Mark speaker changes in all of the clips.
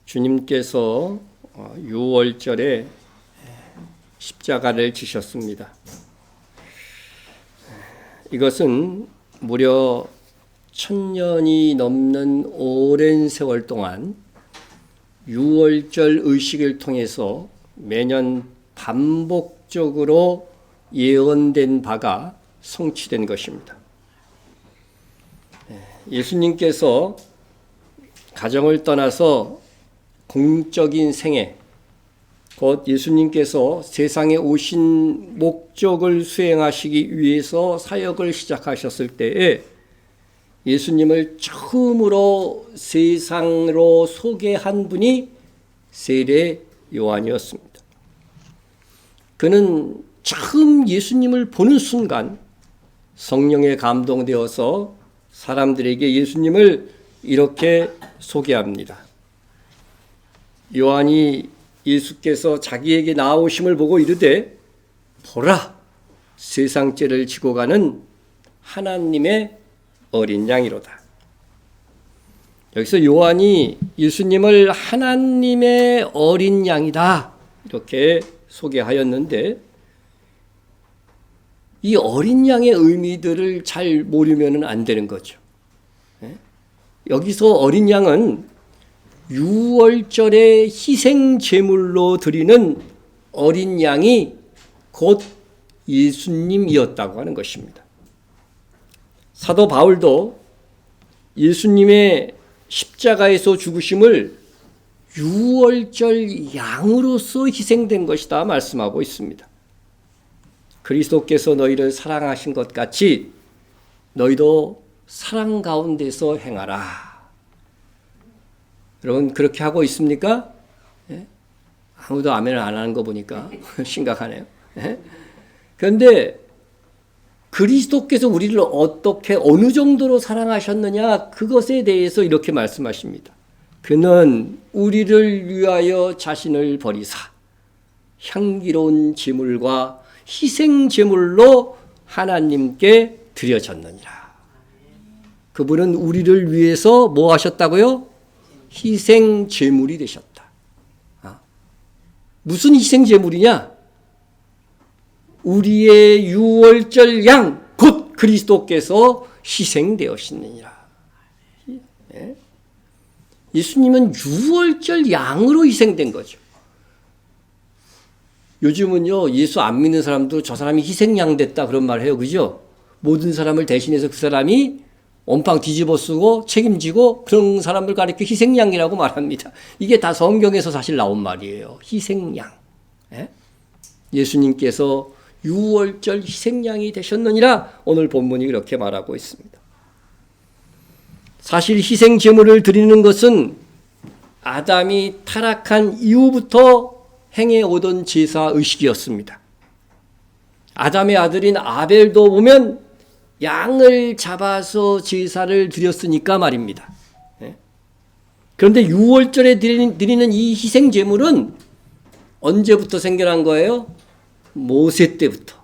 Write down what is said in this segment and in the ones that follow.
Speaker 1: 주님께서 유월절에 십자가를 지셨습니다. 이것은 무려 1000년이 넘는 오랜 세월 동안 유월절 의식을 통해서 매년 반복적으로 예언된 바가 성취된 것입니다. 예수님께서 가정을 떠나서 공적인 생애, 곧 예수님께서 세상에 오신 목적을 수행하시기 위해서 사역을 시작하셨을 때에 예수님을 처음으로 세상으로 소개한 분이 세례 요한이었습니다. 그는 처음 예수님을 보는 순간 성령에 감동되어서 사람들에게 예수님을 이렇게 소개합니다. 요한이 예수께서 자기에게 나오심을 보고 이르되 보라, 세상 죄를 지고 가는 하나님의 어린 양이로다. 여기서 요한이 예수님을 하나님의 어린 양이다 이렇게 소개하였는데, 이 어린 양의 의미들을 잘 모르면 안 되는 거죠. 여기서 어린 양은 유월절의 희생 제물로 드리는 어린 양이 곧 예수님이었다고 하는 것입니다. 사도 바울도 예수님의 십자가에서 죽으심을 유월절 양으로서 희생된 것이다 말씀하고 있습니다. 그리스도께서 너희를 사랑하신 것 같이 너희도 사랑 가운데서 행하라. 여러분 그렇게 하고 있습니까? 예? 아무도 아멘을 안 하는 거 보니까 심각하네요. 예? 그런데 그리스도께서 우리를 어떻게 어느 정도로 사랑하셨느냐, 그것에 대해서 이렇게 말씀하십니다. 그는 우리를 위하여 자신을 버리사 향기로운 제물과 희생 제물로 하나님께 드려졌느니라. 그분은 우리를 위해서 뭐 하셨다고요? 희생 제물이 되셨다. 무슨 희생 제물이냐? 우리의 유월절 양, 곧 그리스도께서 희생되었느니라. 예수님은 유월절 양으로 희생된 거죠. 요즘은요, 예수 안 믿는 사람도 저 사람이 희생양 됐다 그런 말 해요. 그죠? 모든 사람을 대신해서 그 사람이 온빵 뒤집어 쓰고 책임지고 그런 사람을 가리켜 희생양이라고 말합니다. 이게 다 성경에서 사실 나온 말이에요. 희생양. 예수님께서 유월절 희생양이 되셨느니라 오늘 본문이 그렇게 말하고 있습니다. 사실 희생 제물을 드리는 것은 아담이 타락한 이후부터 행해오던 제사 의식이었습니다. 아담의 아들인 아벨도 보면 양을 잡아서 제사를 드렸으니까 말입니다. 그런데 유월절에 드리는 이 희생 제물은 언제부터 생겨난 거예요? 모세 때부터.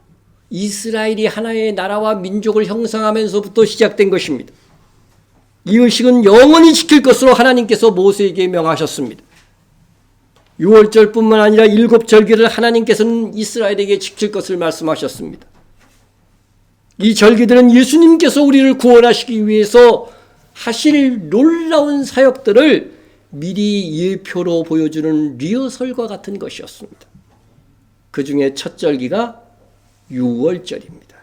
Speaker 1: 이스라엘이 하나의 나라와 민족을 형성하면서부터 시작된 것입니다. 이 의식은 영원히 지킬 것으로 하나님께서 모세에게 명하셨습니다. 유월절뿐만 아니라 7절기를 하나님께서는 이스라엘에게 지킬 것을 말씀하셨습니다. 이 절기들은 예수님께서 우리를 구원하시기 위해서 하실 놀라운 사역들을 미리 예표로 보여주는 리허설과 같은 것이었습니다. 그 중에 첫 절기가 유월절입니다.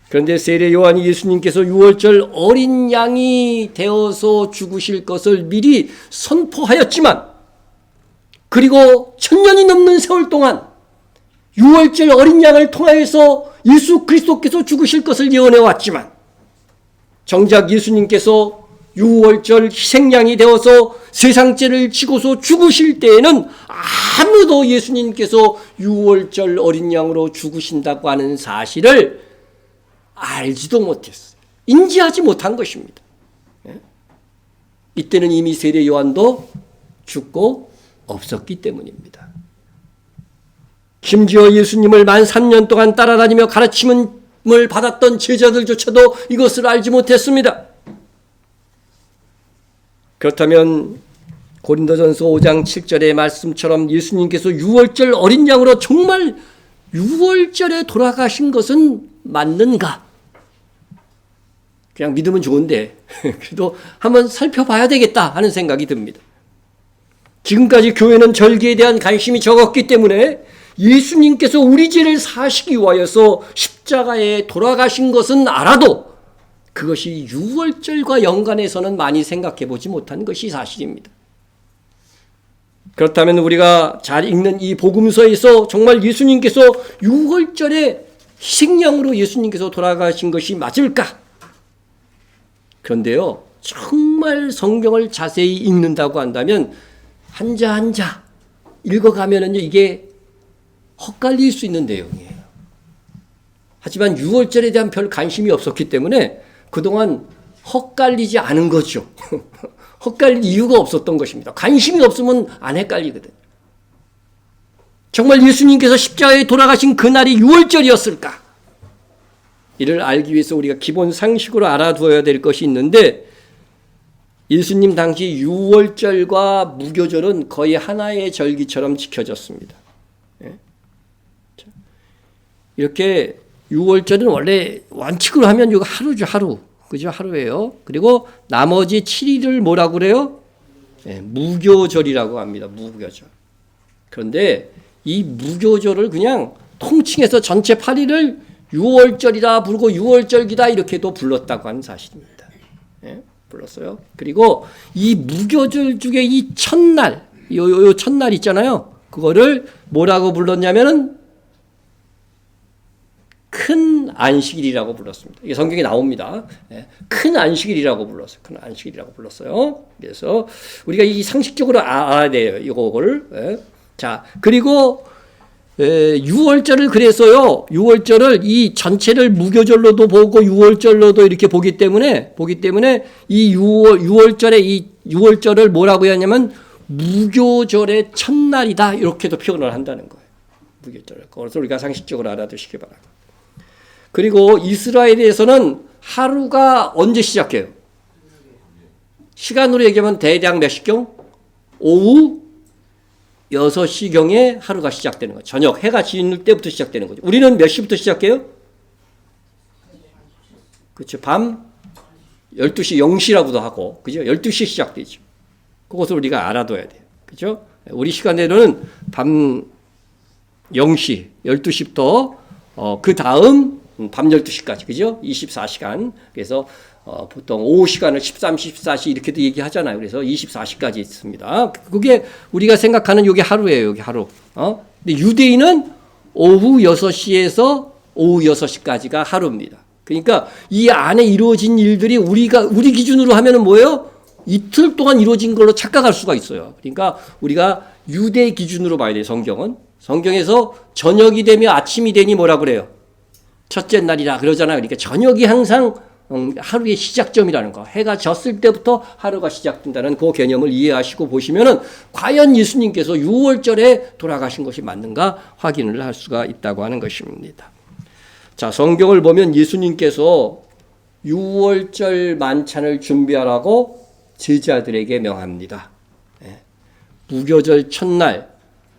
Speaker 1: 그런데 세례 요한이 예수님께서 유월절 어린 양이 되어서 죽으실 것을 미리 선포하였지만, 그리고 1000년이 넘는 세월 동안 유월절 어린 양을 통하여서 예수 그리스도께서 죽으실 것을 예언해 왔지만, 정작 예수님께서 유월절 희생양이 되어서 세상 죄를 지고서 죽으실 때에는 아무도 예수님께서 유월절 어린 양으로 죽으신다고 하는 사실을 알지도 못했어요. 인지하지 못한 것입니다. 이때는 이미 세례 요한도 죽고 없었기 때문입니다. 심지어 예수님을 만 3년 동안 따라다니며 가르침을 받았던 제자들조차도 이것을 알지 못했습니다. 그렇다면 고린도전서 5장 7절의 말씀처럼 예수님께서 유월절 어린 양으로 정말 유월절에 돌아가신 것은 맞는가? 그냥 믿으면 좋은데 그래도 한번 살펴봐야 되겠다 하는 생각이 듭니다. 지금까지 교회는 절기에 대한 관심이 적었기 때문에 예수님께서 우리 죄를 사시기 위하여서 십자가에 돌아가신 것은 알아도 그것이 유월절과 연관해서는 많이 생각해 보지 못한 것이 사실입니다. 그렇다면 우리가 잘 읽는 이 복음서에서 정말 예수님께서 유월절에 희생양으로 예수님께서 돌아가신 것이 맞을까? 그런데요, 정말 성경을 자세히 읽는다고 한다면 한자 한자 읽어가면은요, 이게 헛갈릴 수 있는 내용이에요. 하지만 유월절에 대한 별 관심이 없었기 때문에 그동안 헛갈리지 않은 거죠. 헛갈릴 이유가 없었던 것입니다. 관심이 없으면 안 헷갈리거든요. 정말 예수님께서 십자가에 돌아가신 그날이 유월절이었을까? 이를 알기 위해서 우리가 기본 상식으로 알아두어야 될 것이 있는데 예수님 당시 유월절과 무교절은 거의 하나의 절기처럼 지켜졌습니다. 이렇게 유월절은 원래 원칙으로 하면 이거 하루죠, 하루. 그죠? 하루예요. 그리고 나머지 7일을 뭐라고 그래요? 무교절이라고 합니다. 무교절. 그런데 이 무교절을 그냥 통칭해서 전체 8일을 유월절이라 부르고 유월절기다 이렇게도 불렀다고 하는 사실입니다. 불렀어요. 그리고 이 무교절 중에 이 첫날, 요 첫날 있잖아요. 그거를 뭐라고 불렀냐면은 큰 안식일이라고 불렀습니다. 이게 성경에 나옵니다. 큰 안식일이라고 불렀어요. 큰 안식일이라고 불렀어요. 그래서 우리가 이 상식적으로 알아야 돼요. 이거를. 자, 그리고 6월절을 그래서요. 6월절을 이 전체를 무교절로도 보고 6월절로도 이렇게 보기 때문에 이 6월절에 이 6월절을 뭐라고 하냐면 무교절의 첫날이다 이렇게도 표현을 한다는 거예요. 무교절. 그래서 우리가 상식적으로 알아두시기 바랍니다. 그리고 이스라엘에서는 하루가 언제 시작해요? 시간으로 얘기하면 대략 몇 시경? 오후 6시경에 하루가 시작되는 거죠. 저녁 해가 지는 때부터 시작되는 거죠. 우리는 몇 시부터 시작해요? 그렇죠. 밤 12시 0시라고도 하고, 그죠? 12시 시작되죠. 그것을 우리가 알아둬야 돼요. 그죠? 우리 시간대로는 밤 0시, 12시부터 그 다음 밤 12시까지, 그죠? 24시간. 그래서 보통 오후 시간을 13시, 14시 이렇게도 얘기하잖아요. 그래서 24시까지 있습니다. 그게 우리가 생각하는 요게 하루예요. 요게 하루. 근데 유대인은 오후 6시에서 오후 6시까지가 하루입니다. 그러니까 이 안에 이루어진 일들이 우리 기준으로 하면은 뭐예요? 이틀 동안 이루어진 걸로 착각할 수가 있어요. 그러니까 우리가 유대 기준으로 봐야 돼요. 성경에서 저녁이 되며 아침이 되니 뭐라 그래요? 첫째 날이라 그러잖아요. 그러니까 저녁이 항상 하루의 시작점이라는 거. 해가 졌을 때부터 하루가 시작된다는 그 개념을 이해하시고 보시면은 과연 예수님께서 6월절에 돌아가신 것이 맞는가 확인을 할 수가 있다고 하는 것입니다. 자, 성경을 보면 예수님께서 6월절 만찬을 준비하라고 제자들에게 명합니다. 무교절 첫날,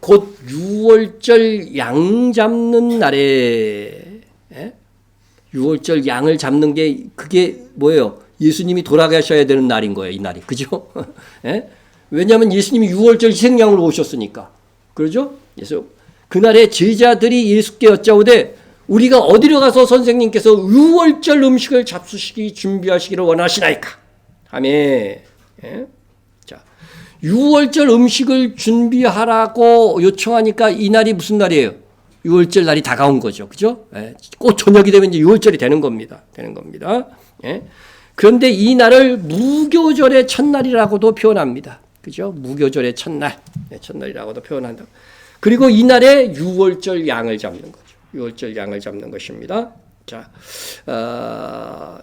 Speaker 1: 곧 6월절 양 잡는 날에 6월절 양을 잡는 게 그게 뭐예요? 예수님이 돌아가셔야 되는 날인 거예요. 이 날이. 그죠? 왜냐하면 예수님이 6월절 희생양으로 오셨으니까. 그러죠? 그래서 그날에 제자들이 예수께 여짜오되 우리가 어디로 가서 선생님께서 6월절 음식을 잡수시기 준비하시기를 원하시나이까? 아멘. 자, 6월절 음식을 준비하라고 요청하니까 이 날이 무슨 날이에요? 6월절 날이 다가온 거죠. 그죠? 꼭 저녁이 되면 이제 6월절이 되는 겁니다. 그런데 이 날을 무교절의 첫날이라고도 표현합니다. 그죠? 무교절의 첫날. 첫날이라고도 표현한다. 그리고 이 날에 6월절 양을 잡는 거죠. 6월절 양을 잡는 것입니다. 자,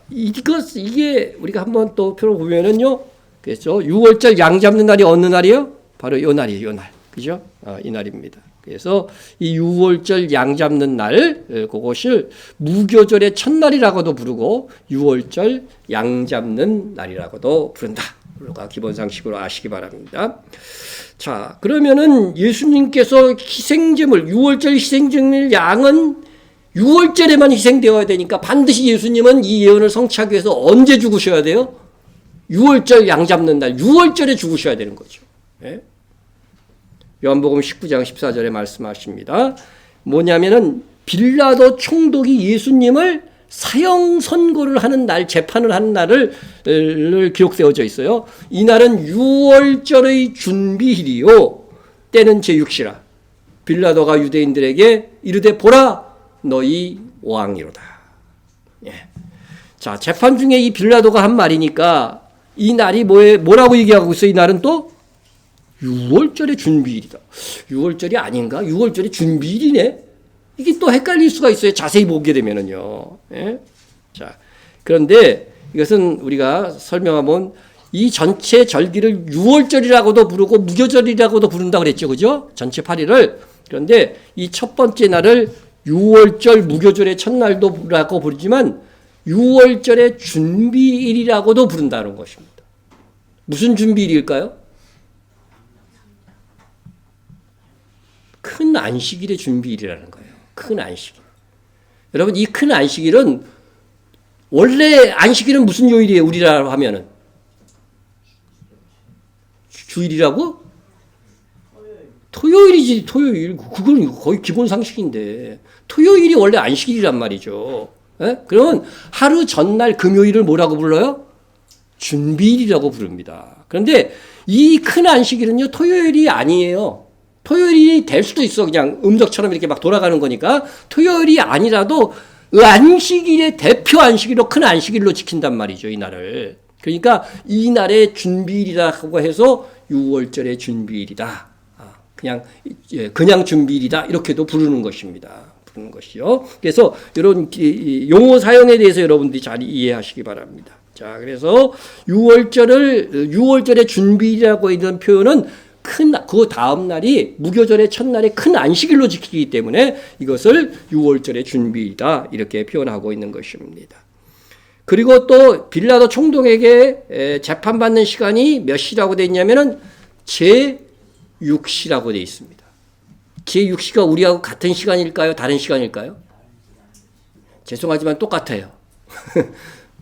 Speaker 1: 이게 우리가 한번 또 표로 보면은요. 그렇죠? 6월절 양 잡는 날이 어느 날이에요? 바로 요 날이에요. 요 날. 그죠? 이 날입니다. 그래서 이 6월절 양 잡는 날, 그것을 무교절의 첫날이라고도 부르고 6월절 양 잡는 날이라고도 부른다. 기본 상식으로 아시기 바랍니다. 자, 그러면은 예수님께서 희생제물, 6월절 희생제물 양은 6월절에만 희생되어야 되니까 반드시 예수님은 이 예언을 성취하기 위해서 언제 죽으셔야 돼요? 6월절 양 잡는 날, 6월절에 죽으셔야 되는 거죠. 예? 요한복음 19장 14절에 말씀하십니다. 뭐냐면은 빌라도 총독이 예수님을 사형 선고를 하는 날, 재판을 하는 날을 기록되어져 있어요. 이 날은 6월절의 준비일이요. 때는 제6시라. 빌라도가 유대인들에게 이르되 보라 너희 왕이로다. 예. 자, 재판 중에 이 빌라도가 한 말이니까 이 날이 뭐라고 얘기하고 있어요? 이 날은 또 6월절의 준비일이다. 6월절이 아닌가? 6월절의 준비일이네. 이게 또 헷갈릴 수가 있어요. 자세히 보게 되면은요. 예? 자, 그런데 이것은 우리가 설명하면 이 전체 절기를 6월절이라고도 부르고 무교절이라고도 부른다고 그랬죠. 그죠? 전체 8일을. 그런데 이 첫 번째 날을 6월절 무교절의 첫날도라고 부르지만 6월절의 준비일이라고도 부른다는 것입니다. 무슨 준비일일까요? 큰 안식일의 준비일이라는 거예요. 큰 안식일. 여러분, 이 큰 안식일은 원래 안식일은 무슨 요일이에요? 우리나라로 하면은 주일이라고? 토요일이지. 토요일. 그건 거의 기본 상식인데 토요일이 원래 안식일이란 말이죠. 예? 그러면 하루 전날 금요일을 뭐라고 불러요? 준비일이라고 부릅니다. 그런데 이 큰 안식일은요, 토요일이 아니에요. 토요일이 될 수도 있어. 그냥 음력처럼 이렇게 막 돌아가는 거니까. 토요일이 아니라도 안식일의 대표 안식일로, 큰 안식일로 지킨단 말이죠, 이 날을. 그러니까 이 날의 준비일이라고 해서 6월절의 준비일이다. 그냥 준비일이다. 이렇게도 부르는 것입니다. 부르는 것이요. 그래서 이런 용어 사용에 대해서 여러분들이 잘 이해하시기 바랍니다. 자, 그래서 6월절의 준비일이라고 있는 표현은 그 다음 날이 무교절의 첫날이 큰 안식일로 지키기 때문에 이것을 6월절의 준비이다 이렇게 표현하고 있는 것입니다. 그리고 또 빌라도 총독에게 재판받는 시간이 몇 시라고 되어 있냐면은 제6시라고 되어 있습니다. 제6시가 우리하고 같은 시간일까요? 다른 시간일까요? 죄송하지만 똑같아요.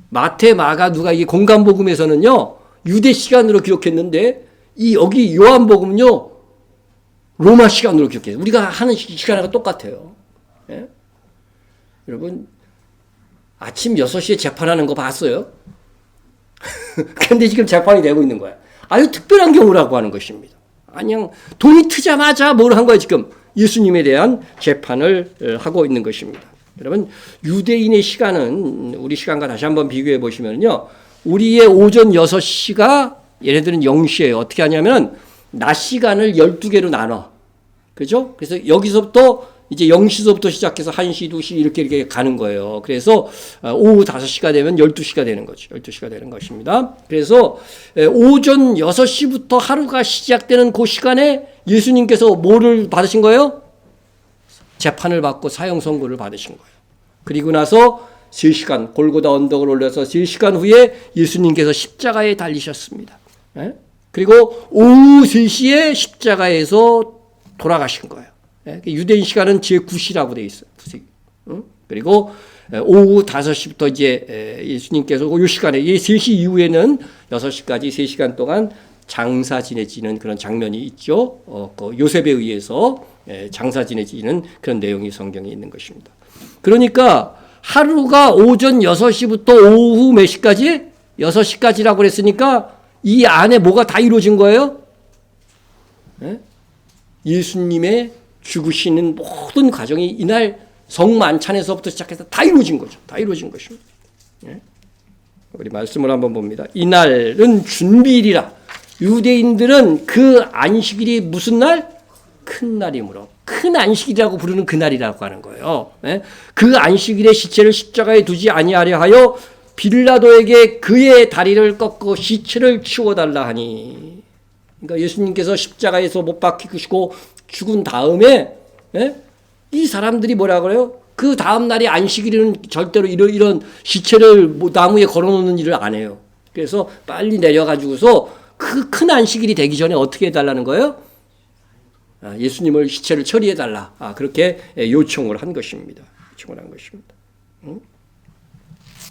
Speaker 1: 마태, 마가, 누가 이게 공간복음에서는요 유대 시간으로 기록했는데 여기 요한복음은요, 로마 시간으로 기억해요. 우리가 하는 시간하고 똑같아요. 예? 여러분, 아침 6시에 재판하는 거 봤어요? 근데 지금 재판이 되고 있는 거야. 아주 특별한 경우라고 하는 것입니다. 그냥 돈이 트자마자 뭘 한 거야, 지금. 예수님에 대한 재판을 하고 있는 것입니다. 여러분, 유대인의 시간은 우리 시간과 다시 한번 비교해 보시면요, 우리의 오전 6시가 얘네들은 0시예요. 어떻게 하냐면 낮 시간을 12개로 나눠. 그죠? 그래서 여기서부터 이제 0시서부터 시작해서 1시, 2시 이렇게 가는 거예요. 그래서 오후 5시가 되면 12시가 되는 거죠. 12시가 되는 것입니다. 그래서 오전 6시부터 하루가 시작되는 그 시간에 예수님께서 뭐를 받으신 거예요? 재판을 받고 사형 선고를 받으신 거예요. 그리고 나서 3시간 골고다 언덕을 올려서 3시간 후에 예수님께서 십자가에 달리셨습니다. 예? 그리고 오후 3시에 십자가에서 돌아가신 거예요. 예? 유대인 시간은 제9시라고 되어 있어요. 그리고 오후 5시부터 이제 예수님께서 이 시간에, 이 3시 이후에는 6시까지 3시간 동안 장사 지내지는 그런 장면이 있죠. 그 요셉에 의해서 장사 지내지는 그런 내용이 성경에 있는 것입니다. 그러니까 하루가 오전 6시부터 오후 몇 시까지? 6시까지라고 그랬으니까 이 안에 뭐가 다 이루어진 거예요? 예수님의 죽으시는 모든 과정이 이날 성만찬에서부터 시작해서 다 이루어진 거죠. 다 이루어진 것입니다. 우리 말씀을 한번 봅니다. 이날은 준비일이라. 유대인들은 그 안식일이 무슨 날? 큰 날이므로. 큰 안식일이라고 부르는 그 날이라고 하는 거예요. 그 안식일에 시체를 십자가에 두지 아니하려 하여 빌라도에게 그의 다리를 꺾고 시체를 치워달라 하니. 그러니까 예수님께서 십자가에서 못 박히시고 죽은 다음에 이 사람들이 뭐라 그래요? 그 다음 날이 안식일은 절대로 이런 시체를 나무에 걸어놓는 일을 안 해요. 그래서 빨리 내려가지고서 그 큰 안식일이 되기 전에 어떻게 해달라는 거예요? 예수님을 시체를 처리해달라. 그렇게 요청을 한 것입니다.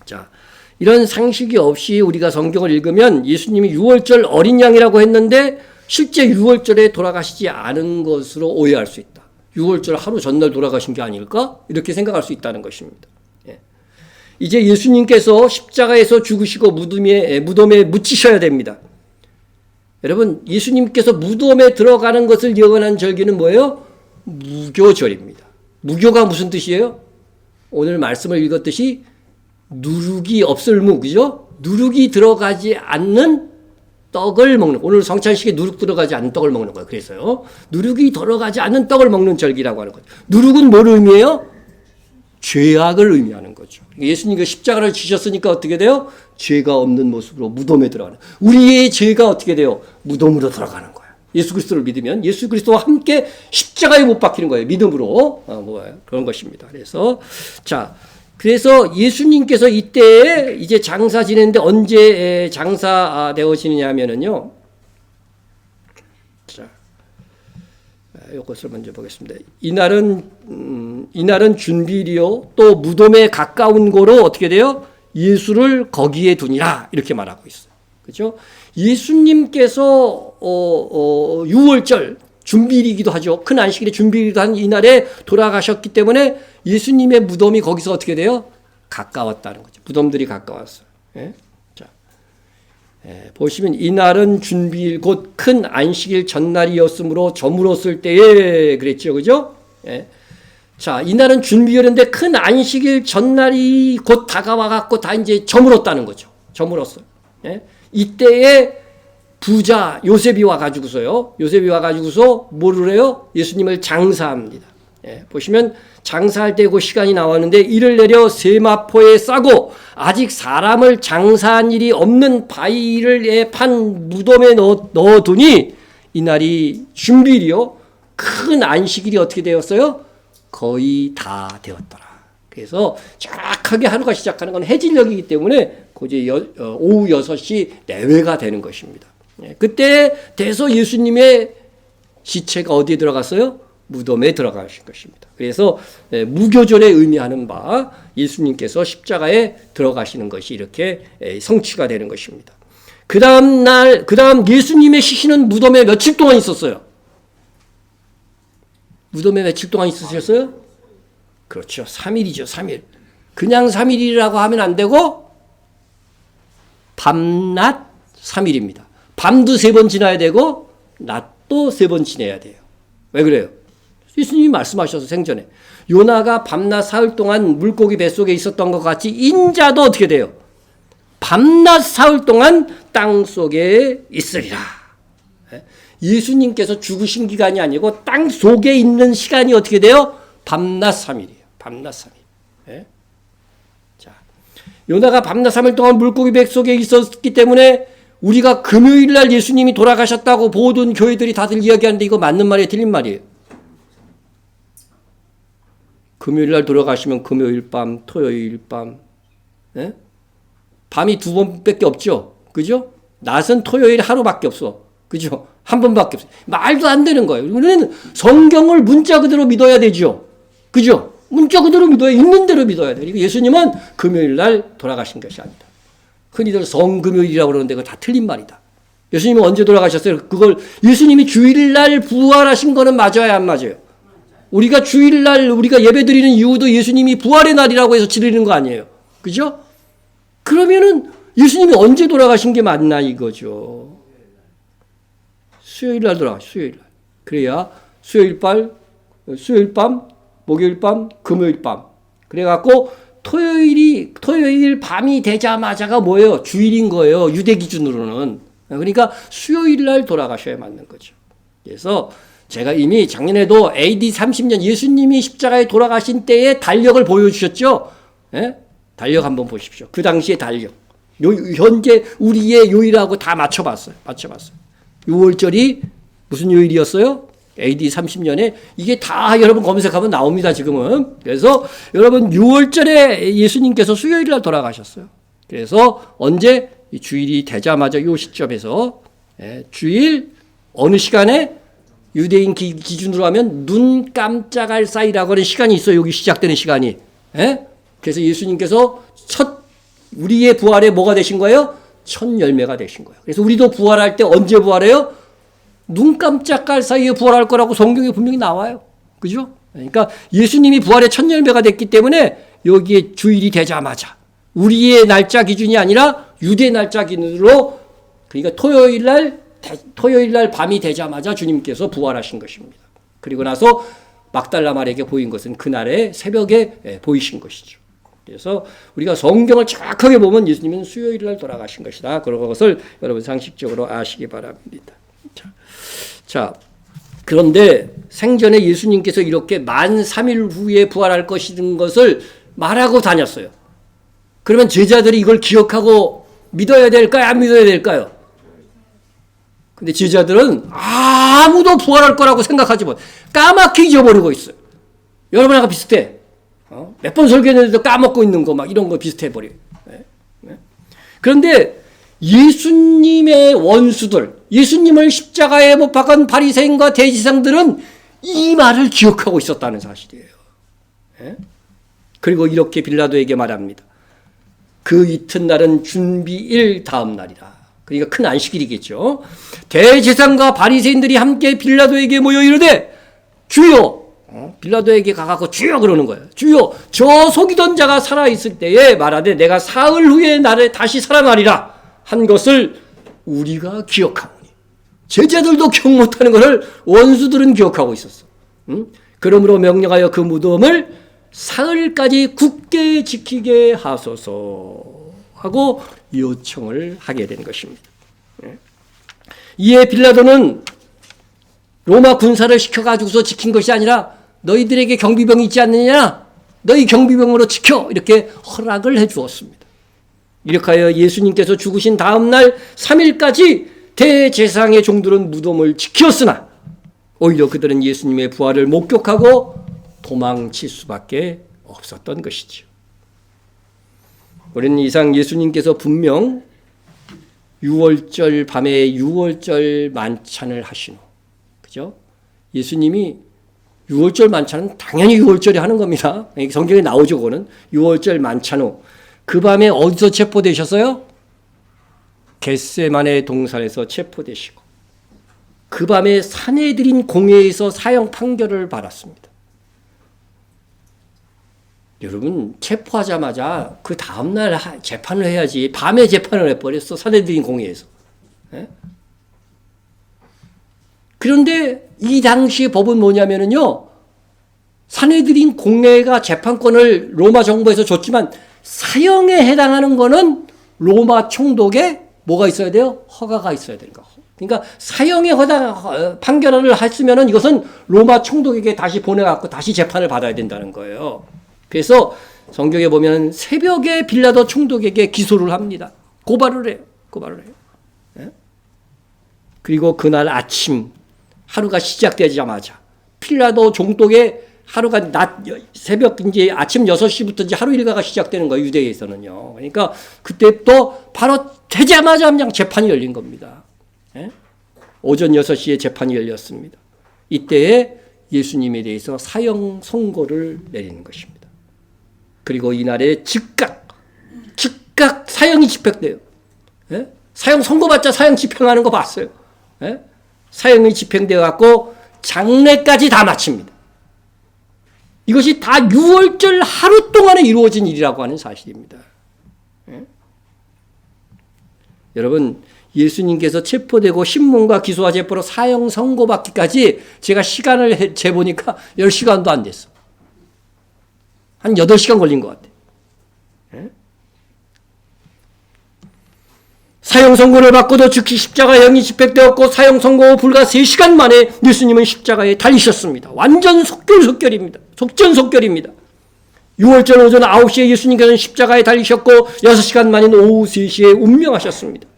Speaker 1: 자, 이런 상식이 없이 우리가 성경을 읽으면 예수님이 유월절 어린 양이라고 했는데 실제 유월절에 돌아가시지 않은 것으로 오해할 수 있다. 유월절 하루 전날 돌아가신 게 아닐까? 이렇게 생각할 수 있다는 것입니다. 이제 예수님께서 십자가에서 죽으시고 무덤에 묻히셔야 됩니다. 여러분, 예수님께서 무덤에 들어가는 것을 예언한 절기는 뭐예요? 무교절입니다. 무교가 무슨 뜻이에요? 오늘 말씀을 읽었듯이 누룩이 없을 무, 그죠? 누룩이 들어가지 않는 떡을 먹는, 오늘 성찬식에 누룩 들어가지 않는 떡을 먹는 거예요. 그래서요, 누룩이 들어가지 않는 떡을 먹는 절기라고 하는 거죠. 누룩은 뭘 의미해요? 죄악을 의미하는 거죠. 예수님이 십자가를 지셨으니까 어떻게 돼요? 죄가 없는 모습으로 무덤에 들어가는. 우리의 죄가 어떻게 돼요? 무덤으로 들어가는 거예요. 예수 그리스도를 믿으면 예수 그리스도와 함께 십자가에 못 박히는 거예요. 믿음으로. 그런 것입니다. 그래서 예수님께서 이때 이제 장사 지내는데 언제 장사 되어지느냐 하면은요. 자, 이것을 먼저 보겠습니다. 이날은 준비일이요. 또 무덤에 가까운 고로 어떻게 돼요? 예수를 거기에 두니라 이렇게 말하고 있어요. 그렇죠? 예수님께서 유월절 준비일이기도 하죠. 큰 안식일의 준비일이기도 한 이날에 돌아가셨기 때문에 예수님의 무덤이 거기서 어떻게 돼요? 가까웠다는 거죠. 무덤들이 가까웠어요. 예? 자, 보시면 이날은 준비일 곧 큰 안식일 전날이었으므로 저물었을 때에 그랬죠. 그죠? 예. 자, 이날은 준비일인데 큰 안식일 전날이 곧 다가와 갖고 다 이제 저물었다는 거죠. 저물었어요. 예? 이때에 부자 요셉이 와가지고서요. 요셉이 와가지고서 뭐를 해요? 예수님을 장사합니다. 예, 보시면 장사할 때 그 시간이 나왔는데 이를 내려 세마포에 싸고 아직 사람을 장사한 일이 없는 바위를 판 무덤에 넣어두니 이날이 준비일이요. 큰 안식일이 어떻게 되었어요? 거의 다 되었더라. 그래서 정확하게 하루가 시작하는 건 해질녘이기 때문에 이제 오후 6시 내외가 되는 것입니다. 그때 돼서 예수님의 시체가 어디에 들어갔어요? 무덤에 들어가신 것입니다. 그래서 무교절에 의미하는 바 예수님께서 십자가에 들어가시는 것이 이렇게 성취가 되는 것입니다. 그 다음 예수님의 시신은 무덤에 며칠 동안 있었어요? 무덤에 며칠 동안 있으셨어요? 그렇죠. 3일이죠. 3일. 그냥 3일이라고 하면 안 되고 밤낮 3일입니다. 밤도 3번 지나야 되고 낮도 3번 지내야 돼요. 왜 그래요? 예수님이 말씀하셔서 생전에 요나가 밤낮 사흘 동안 물고기 뱃속에 있었던 것 같이 인자도 어떻게 돼요? 밤낮 사흘 동안 땅속에 있으리라. 예수님께서 죽으신 기간이 아니고 땅 속에 있는 시간이 어떻게 돼요? 밤낮 3일이에요. 밤낮 3일. 예? 자, 요나가 밤낮 3일 동안 물고기 뱃속에 있었기 때문에 우리가 금요일 날 예수님이 돌아가셨다고 모든 교회들이 다들 이야기하는데 이거 맞는 말이에요? 틀린 말이에요? 금요일 날 돌아가시면 금요일 밤, 토요일 밤, 예? 밤이 2번밖에 없죠. 그죠? 낮은 토요일 하루밖에 없어. 그죠? 한 번밖에 없어요. 말도 안 되는 거예요. 우리는 성경을 문자 그대로 믿어야 되죠. 그죠? 문자 그대로 믿어야, 있는 대로 믿어야 돼요. 예수님은 금요일 날 돌아가신 것이 아니다. 흔히들 성금요일이라고 그러는데 그거 다 틀린 말이다. 예수님이 언제 돌아가셨어요? 그걸 예수님이 주일 날 부활하신 거는 맞아요, 안 맞아요? 우리가 주일 날 우리가 예배 드리는 이유도 예수님이 부활의 날이라고 해서 지르는 거 아니에요. 그죠? 그러면은 예수님이 언제 돌아가신 게 맞나 이거죠. 수요일 날 돌아가시, 수요일 날. 그래야 수요일 밤, 목요일 밤, 금요일 밤. 그래갖고 토요일 밤이 되자마자가 뭐예요? 주일인 거예요. 유대 기준으로는. 그러니까 수요일 날 돌아가셔야 맞는 거죠. 그래서 제가 이미 작년에도 AD 30년 예수님이 십자가에 돌아가신 때의 달력을 보여주셨죠. 예? 달력 한번 보십시오. 그 당시의 달력. 현재 우리의 요일하고 다 맞춰봤어요. 6월절이 무슨 요일이었어요? AD 30년에 이게 다 여러분 검색하면 나옵니다. 지금은. 그래서 여러분 6월절에 예수님께서 수요일 날 돌아가셨어요. 그래서 언제? 이 주일이 되자마자 이 시점에서 주일 어느 시간에 유대인 기준으로 하면 눈 깜짝할 사이라고 하는 시간이 있어요. 여기 시작되는 시간이. 그래서 예수님께서 우리의 부활에 뭐가 되신 거예요? 첫 열매가 되신 거예요. 그래서 우리도 부활할 때 언제 부활해요? 눈 깜짝할 사이에 부활할 거라고 성경에 분명히 나와요. 그죠? 그러니까 예수님이 부활의 첫 열매가 됐기 때문에 여기에 주일이 되자마자 우리의 날짜 기준이 아니라 유대 날짜 기준으로, 그러니까 토요일 날 밤이 되자마자 주님께서 부활하신 것입니다. 그리고 나서 막달라 마리아에게 보인 것은 그날의 새벽에 보이신 것이죠. 그래서 우리가 성경을 정확하게 보면 예수님은 수요일 날 돌아가신 것이다. 그런 것을 여러분 상식적으로 아시기 바랍니다. 자, 그런데 생전에 예수님께서 이렇게 만 3일 후에 부활할 것이라는 것을 말하고 다녔어요. 그러면 제자들이 이걸 기억하고 믿어야 될까요? 안 믿어야 될까요? 근데 제자들은 아무도 부활할 거라고 생각하지 못, 까맣게 잊어버리고 있어요. 여러분하고 비슷해. 몇 번 설교했는데도 까먹고 있는 거 막 이런 거 비슷해버려요. 그런데 예수님의 원수들, 예수님을 십자가에 못 박은 바리새인과 대지상들은 이 말을 기억하고 있었다는 사실이에요. 그리고 이렇게 빌라도에게 말합니다. 그 이튿날은 준비일 다음 날이라. 그러니까 큰 안식일이겠죠. 대제사장과 바리새인들이 함께 빌라도에게 모여 이르되 주여, 빌라도에게 가갖고 주여 그러는 거예요. 주여, 저 속이던 자가 살아있을 때에 말하되 내가 사흘 후에 나를 다시 살아나리라 한 것을 우리가 기억하오니. 제자들도 기억 못하는 것을 원수들은 기억하고 있었어. 그러므로 명령하여 그 무덤을 사흘까지 굳게 지키게 하소서 하고 요청을 하게 된 것입니다. 이에 빌라도는 로마 군사를 시켜가지고서 지킨 것이 아니라 너희들에게 경비병이 있지 않느냐? 너희 경비병으로 지켜! 이렇게 허락을 해 주었습니다. 이렇게 하여 예수님께서 죽으신 다음 날 3일까지 대제사장의 종들은 무덤을 지켰으나 오히려 그들은 예수님의 부활을 목격하고 도망칠 수밖에 없었던 것이죠. 우리는 이상 예수님께서 분명 6월절 밤에 6월절 만찬을 하시노. 그죠? 예수님이 6월절 만찬은 당연히 6월절에 하는 겁니다. 성경에 나오죠, 그거는. 6월절 만찬 후. 그 밤에 어디서 체포되셨어요? 겟세마네 동산에서 체포되시고 그 밤에 산헤드린 공회에서 사형 판결을 받았습니다. 여러분, 체포하자마자 그 다음날 재판을 해야지 밤에 재판을 해버렸어. 산헤드린 공회에서. 그런데 이 당시 법은 뭐냐면요, 산헤드린 공회가 재판권을 로마 정부에서 줬지만 사형에 해당하는 거는 로마 총독에 뭐가 있어야 돼요? 허가가 있어야 되는 거. 그러니까 사형에 판결을 했으면은 이것은 로마 총독에게 다시 보내갖고 다시 재판을 받아야 된다는 거예요. 그래서 성경에 보면 새벽에 빌라도 총독에게 기소를 합니다. 고발을 해요. 그리고 그날 아침 하루가 시작되자마자 빌라도 총독의 하루가 새벽 이제 아침 6시부터 이제 하루 일과가 시작되는 거예요. 유대에서는요. 그러니까 그때 또 바로 되자마자 그냥 재판이 열린 겁니다. 오전 6시에 재판이 열렸습니다. 이때에 예수님에 대해서 사형 선고를 내리는 것입니다. 그리고 이날에 즉각 사형이 집행돼요. 사형 선고받자 사형 집행하는 거 봤어요. 사형이 집행되어 갖고 장례까지 다 마칩니다. 이것이 다 6월절 하루 동안에 이루어진 일이라고 하는 사실입니다. 여러분, 예수님께서 체포되고 신문과 기소와 체포로 사형 선고받기까지 제가 시간을 재보니까 10시간도 안 됐어. 한 8시간 걸린 것 같아. 사형 선고를 받고도 즉시 십자가형이 집행되었고 사형 선고 후 불과 3시간 만에 예수님은 십자가에 달리셨습니다. 완전 속전속결입니다. 6월절 오전 9시에 예수님께서는 십자가에 달리셨고 6시간 만인 오후 3시에 운명하셨습니다.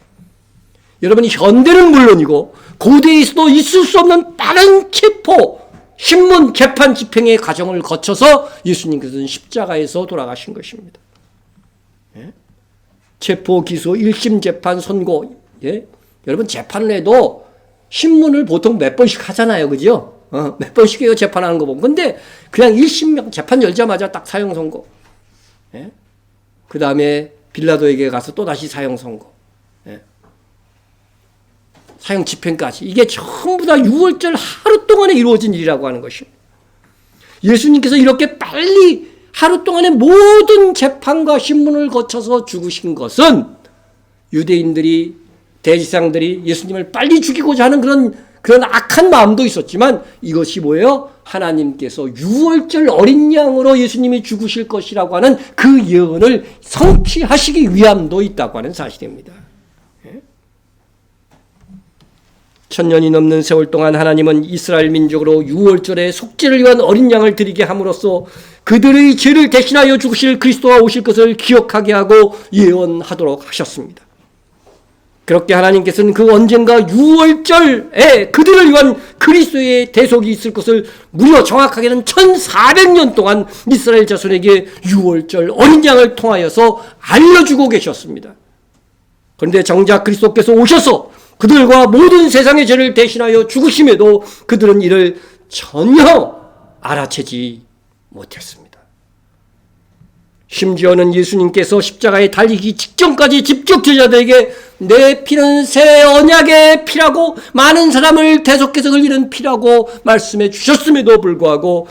Speaker 1: 여러분, 현대는 물론이고 고대에서도 있을 수 없는 다른 체포, 신문, 재판, 집행의 과정을 거쳐서 예수님께서는 십자가에서 돌아가신 것입니다. 체포, 기소, 1심 재판, 선고. 예? 여러분 재판을 해도 신문을 보통 몇 번씩 하잖아요. 그죠? 몇 번씩 해요. 재판하는 거 보면. 근데 그냥 1심 재판 열자마자 딱 사형 선고. 예? 그 다음에 빌라도에게 가서 또 다시 사형 선고. 예? 사형 집행까지. 이게 전부 다 6월절 하루 동안에 이루어진 일이라고 하는 것입니다. 예수님께서 이렇게 빨리 하루 동안에 모든 재판과 신문을 거쳐서 죽으신 것은 유대인들이, 대지상들이 예수님을 빨리 죽이고자 하는 그런 악한 마음도 있었지만 이것이 뭐예요? 하나님께서 6월절 어린 양으로 예수님이 죽으실 것이라고 하는 그 예언을 성취하시기 위함도 있다고 하는 사실입니다. 1000년이 넘는 세월 동안 하나님은 이스라엘 민족으로 6월절에 속죄를 위한 어린 양을 드리게 함으로써 그들의 죄를 대신하여 죽으실 그리스도가 오실 것을 기억하게 하고 예언하도록 하셨습니다. 그렇게 하나님께서는 그 언젠가 6월절에 그들을 위한 그리스도의 대속이 있을 것을 무려 정확하게는 1400년 동안 이스라엘 자손에게 6월절 어린 양을 통하여서 알려주고 계셨습니다. 그런데 정작 그리스도께서 오셔서 그들과 모든 세상의 죄를 대신하여 죽으심에도 그들은 이를 전혀 알아채지 못했습니다. 심지어는 예수님께서 십자가에 달리기 직전까지 직접 제자들에게 내 피는 새 언약의 피라고 많은 사람을 대속해서 흘리는 피라고 말씀해 주셨음에도 불구하고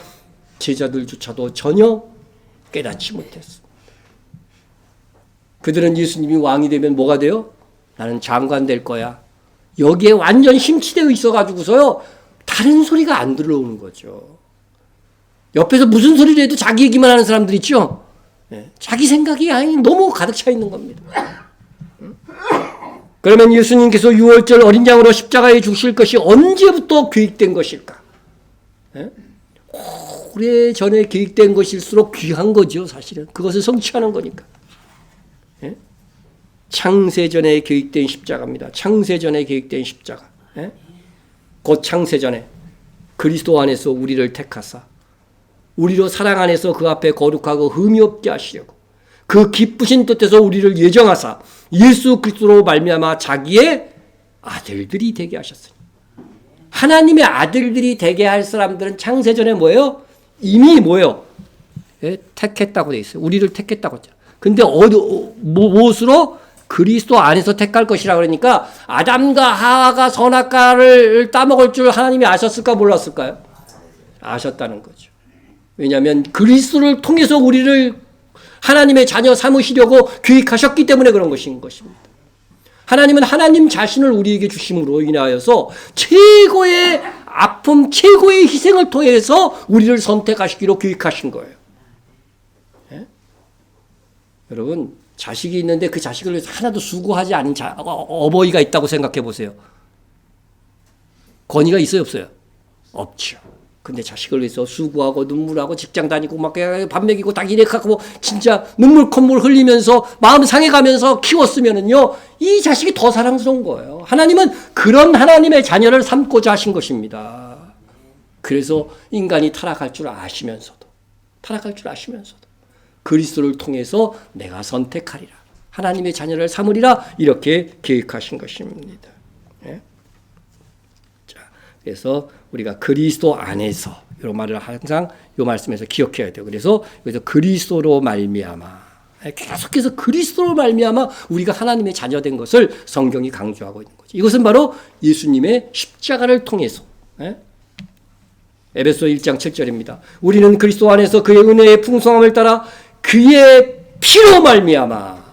Speaker 1: 제자들조차도 전혀 깨닫지 못했습니다. 그들은 예수님이 왕이 되면 뭐가 돼요? 나는 장관 될 거야. 여기에 완전 심취되어 있어가지고서요 다른 소리가 안 들어오는 거죠. 옆에서 무슨 소리를 해도 자기 얘기만 하는 사람들 있죠. 자기 생각이 너무 가득 차 있는 겁니다. 그러면 예수님께서 6월절 어린 양으로 십자가에 죽으실 것이 언제부터 계획된 것일까? 오래전에 계획된 것일수록 귀한 거죠. 사실은 그것을 성취하는 거니까. 창세전에 계획된 십자가입니다. 창세전에 계획된 십자가. 곧 창세전에 그리스도 안에서 우리를 택하사 우리로 사랑 안에서 그 앞에 거룩하고 흠이 없게 하시려고 그 기쁘신 뜻에서 우리를 예정하사 예수 그리스도로 말미암아 자기의 아들들이 되게 하셨으니 하나님의 아들들이 되게 할 사람들은 창세전에 뭐예요? 이미 뭐예요? 택했다고 돼 있어요. 우리를 택했다고 했죠. 근데 무엇으로? 그리스도 안에서 택할 것이라 그러니까 아담과 하와가 선악과를 따먹을 줄 하나님이 아셨을까 몰랐을까요? 아셨다는 거죠. 왜냐하면 그리스도를 통해서 우리를 하나님의 자녀 삼으시려고 계획하셨기 때문에 그런 것인 것입니다. 하나님은 하나님 자신을 우리에게 주심으로 인하여서 최고의 아픔, 최고의 희생을 통해서 우리를 선택하시기로 계획하신 거예요. 여러분 자식이 있는데 그 자식을 위해서 하나도 수고하지 않은 어버이가 있다고 생각해 보세요. 권위가 있어요, 없어요? 없죠. 근데 자식을 위해서 수고하고 눈물하고 직장 다니고 막 밥 먹이고 딱 일해갖고 진짜 눈물 콧물 흘리면서 마음 상해가면서 키웠으면은요 이 자식이 더 사랑스러운 거예요. 하나님은 그런 하나님의 자녀를 삼고자 하신 것입니다. 그래서 인간이 타락할 줄 아시면서도 그리스도를 통해서 내가 선택하리라. 하나님의 자녀를 삼으리라. 이렇게 계획하신 것입니다. 자, 그래서 우리가 그리스도 안에서 이런 말을 항상 이 말씀에서 기억해야 돼요. 그래서 그리스도로 말미암아 계속해서 그리스도로 말미암아 우리가 하나님의 자녀된 것을 성경이 강조하고 있는 거죠. 이것은 바로 예수님의 십자가를 통해서 에베소 1장 7절입니다. 우리는 그리스도 안에서 그의 은혜의 풍성함을 따라 그의 피로 말미암아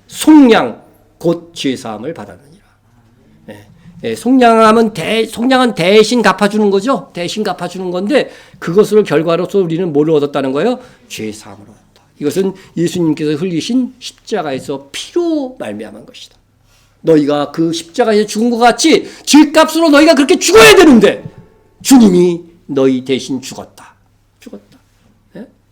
Speaker 1: 속량 곧 죄사함을 받았느니라. 속량은 대신 갚아주는 거죠. 대신 갚아주는 건데 그것을 결과로서 우리는 뭘 얻었다는 거예요? 죄사함을 얻었다. 이것은 예수님께서 흘리신 십자가에서 피로 말미암은 것이다. 너희가 그 십자가에서 죽은 것 같이 죄값으로 너희가 그렇게 죽어야 되는데 주님이 너희 대신 죽었다.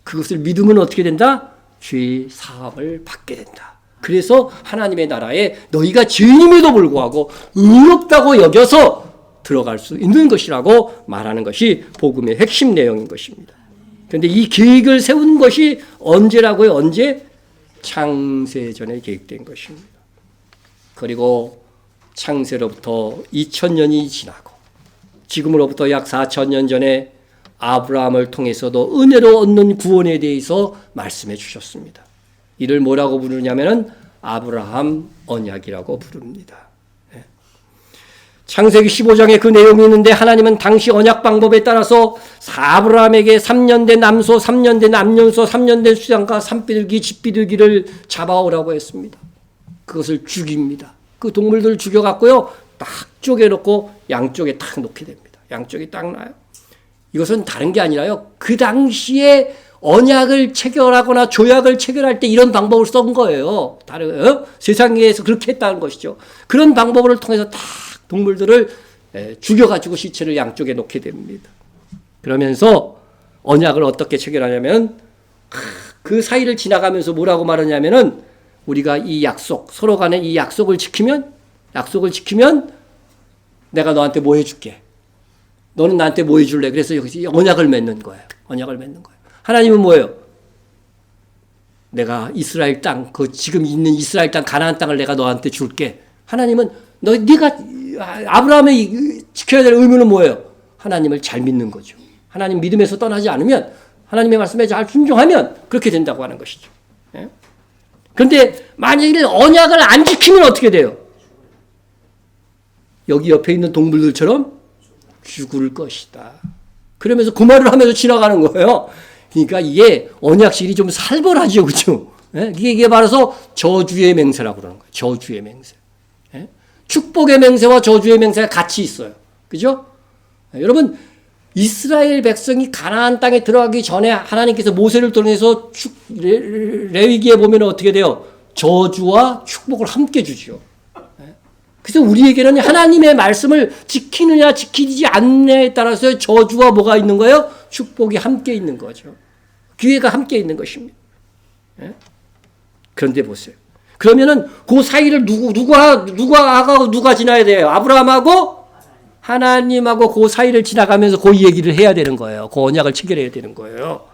Speaker 1: 그것을 믿으면 어떻게 된다? 죄 사함을 받게 된다. 그래서 하나님의 나라에 너희가 죄인임에도 불구하고 의롭다고 여겨서 들어갈 수 있는 것이라고 말하는 것이 복음의 핵심 내용인 것입니다. 그런데 이 계획을 세운 것이 언제라고요? 언제? 창세전에 계획된 것입니다. 그리고 창세로부터 2000년이 지나고 지금으로부터 약 4000년 전에 아브라함을 통해서도 은혜로 얻는 구원에 대해서 말씀해 주셨습니다. 이를 뭐라고 부르냐면은 아브라함 언약이라고 부릅니다. 창세기 15장에 그 내용이 있는데 하나님은 당시 언약 방법에 따라서 아브라함에게 3년 된 남소, 3년 된 암년소, 3년 된 수양과 산비둘기, 집비둘기를 잡아오라고 했습니다. 그것을 죽입니다. 그 동물들을 죽여갖고요, 딱 쪼개놓고 양쪽에 딱 놓게 됩니다. 양쪽에 딱 놔요. 이것은 다른 게 아니라요, 그 당시에 언약을 체결하거나 조약을 체결할 때 이런 방법을 쓴 거예요. 세상에서 그렇게 했다는 것이죠. 그런 방법을 통해서 딱 동물들을 죽여가지고 시체를 양쪽에 놓게 됩니다. 그러면서 언약을 어떻게 체결하냐면 그 사이를 지나가면서 뭐라고 말하냐면은 우리가 이 약속, 서로 간에 이 약속을 지키면 내가 너한테 뭐 해줄게. 너는 나한테 뭐 해줄래. 그래서 여기서 언약을 맺는 거예요. 언약을 맺는 거예요. 하나님은 뭐예요? 내가 이스라엘 땅, 그 지금 있는 이스라엘 땅, 가나안 땅을 내가 너한테 줄게. 하나님은 네가 아브라함의 지켜야 될 의무는 뭐예요? 하나님을 잘 믿는 거죠. 하나님 믿음에서 떠나지 않으면, 하나님의 말씀에 잘 순종하면 그렇게 된다고 하는 것이죠. 예? 그런데 만약에 언약을 안 지키면 어떻게 돼요? 여기 옆에 있는 동물들처럼 죽을 것이다. 그러면서 그 말을 하면서 지나가는 거예요. 그러니까 이게 언약식이 좀 살벌하죠, 그죠? 예? 이게 바로 저주의 맹세라고 그러는 거예요. 저주의 맹세. 예? 축복의 맹세와 저주의 맹세가 같이 있어요. 그죠? 예, 여러분, 이스라엘 백성이 가나안 땅에 들어가기 전에 하나님께서 모세를 통해서 레위기에 보면 어떻게 돼요? 저주와 축복을 함께 주죠. 그래서 우리에게는 하나님의 말씀을 지키느냐 지키지 않느냐에 따라서 저주와 뭐가 있는 거예요? 축복이 함께 있는 거죠. 기회가 함께 있는 것입니다. 그런데 보세요. 그러면은 그 사이를 누가 지나야 돼요? 아브라함하고 하나님하고 그 사이를 지나가면서 그 얘기를 해야 되는 거예요. 그 언약을 체결해야 되는 거예요.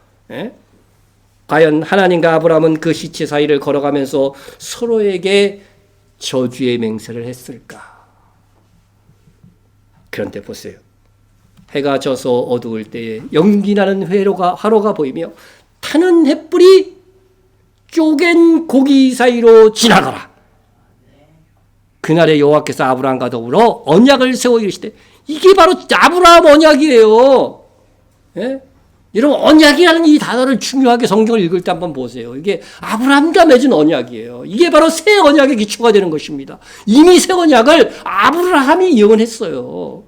Speaker 1: 과연 하나님과 아브라함은 그 시체 사이를 걸어가면서 서로에게 저주의 맹세를 했을까? 그런데 보세요. 해가 져서 어두울 때에 연기나는 화로가 보이며 타는 횃불이 쪼갠 고기 사이로 지나가라. 그날에 여호와께서 아브라함과 더불어 언약을 세워 이르시되, 이게 바로 아브라함 언약이에요. 예? 여러분, 언약이라는 이 단어를 중요하게 성경을 읽을 때 한번 보세요. 이게 아브라함과 맺은 언약이에요. 이게 바로 새 언약의 기초가 되는 것입니다. 이미 새 언약을 아브라함이 예언했어요.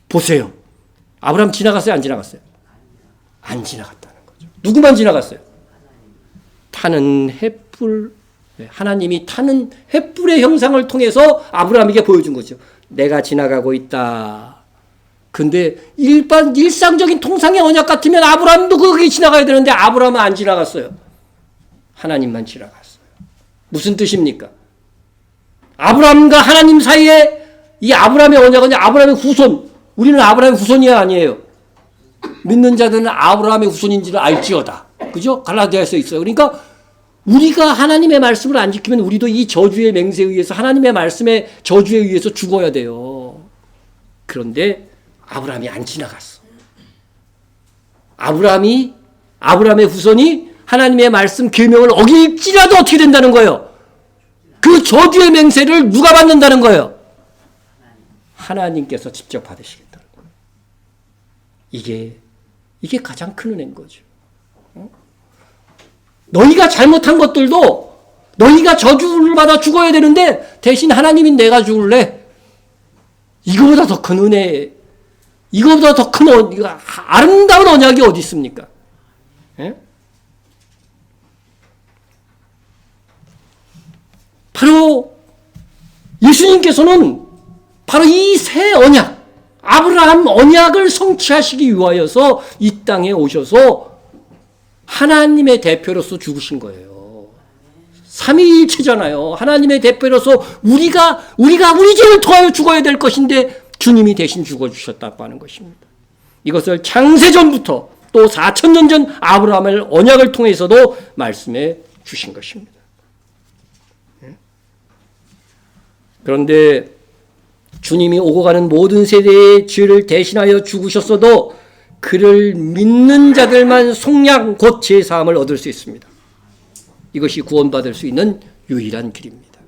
Speaker 1: 보세요. 아브라함 지나갔어요? 안 지나갔어요? 안 지나갔다는 거죠. 누구만 지나갔어요? 타는 횃불, 하나님이 타는 횃불의 형상을 통해서 아브라함에게 보여준 거죠. 내가 지나가고 있다. 근데 일상적인 통상의 언약 같으면 아브라함도 거기 지나가야 되는데 아브라함은 안 지나갔어요. 하나님만 지나갔어요. 무슨 뜻입니까? 아브라함과 하나님 사이에 이 아브라함의 언약은 아브라함의 후손. 우리는 아브라함의 후손이 아니에요. 믿는 자들은 아브라함의 후손인지를 알지어다. 그죠? 갈라디아에서 있어요. 그러니까 우리가 하나님의 말씀을 안 지키면 우리도 이 저주의 맹세에 의해서, 하나님의 말씀의 저주에 의해서 죽어야 돼요. 그런데 아브라함이 안 지나갔어. 아브라함의 후손이 하나님의 말씀 계명을 어길지라도 어떻게 된다는 거예요? 그 저주의 맹세를 누가 받는다는 거예요? 하나님께서 직접 받으시겠다는 거예요. 이게 가장 큰 은혜인 거죠. 너희가 잘못한 것들도 너희가 저주를 받아 죽어야 되는데 대신 하나님이 내가 죽을래. 이거보다 더 큰 은혜, 이거보다 더 큰 아름다운 언약이 어디 있습니까? 예? 바로 예수님께서는 바로 이 새 언약, 아브라함 언약을 성취하시기 위하여서 이 땅에 오셔서 하나님의 대표로서 죽으신 거예요. 삼위일체잖아요. 하나님의 대표로서 우리가 우리 죄를 통하여 죽어야 될 것인데 주님이 대신 죽어주셨다고 하는 것입니다. 이것을 창세전부터 또 4,000년 전 아브라함의 언약을 통해서도 말씀해 주신 것입니다. 그런데 주님이 오고 가는 모든 세대의 죄를 대신하여 죽으셨어도 그를 믿는 자들만 속량 곧 제사함을 얻을 수 있습니다. 이것이 구원받을 수 있는 유일한 길입니다.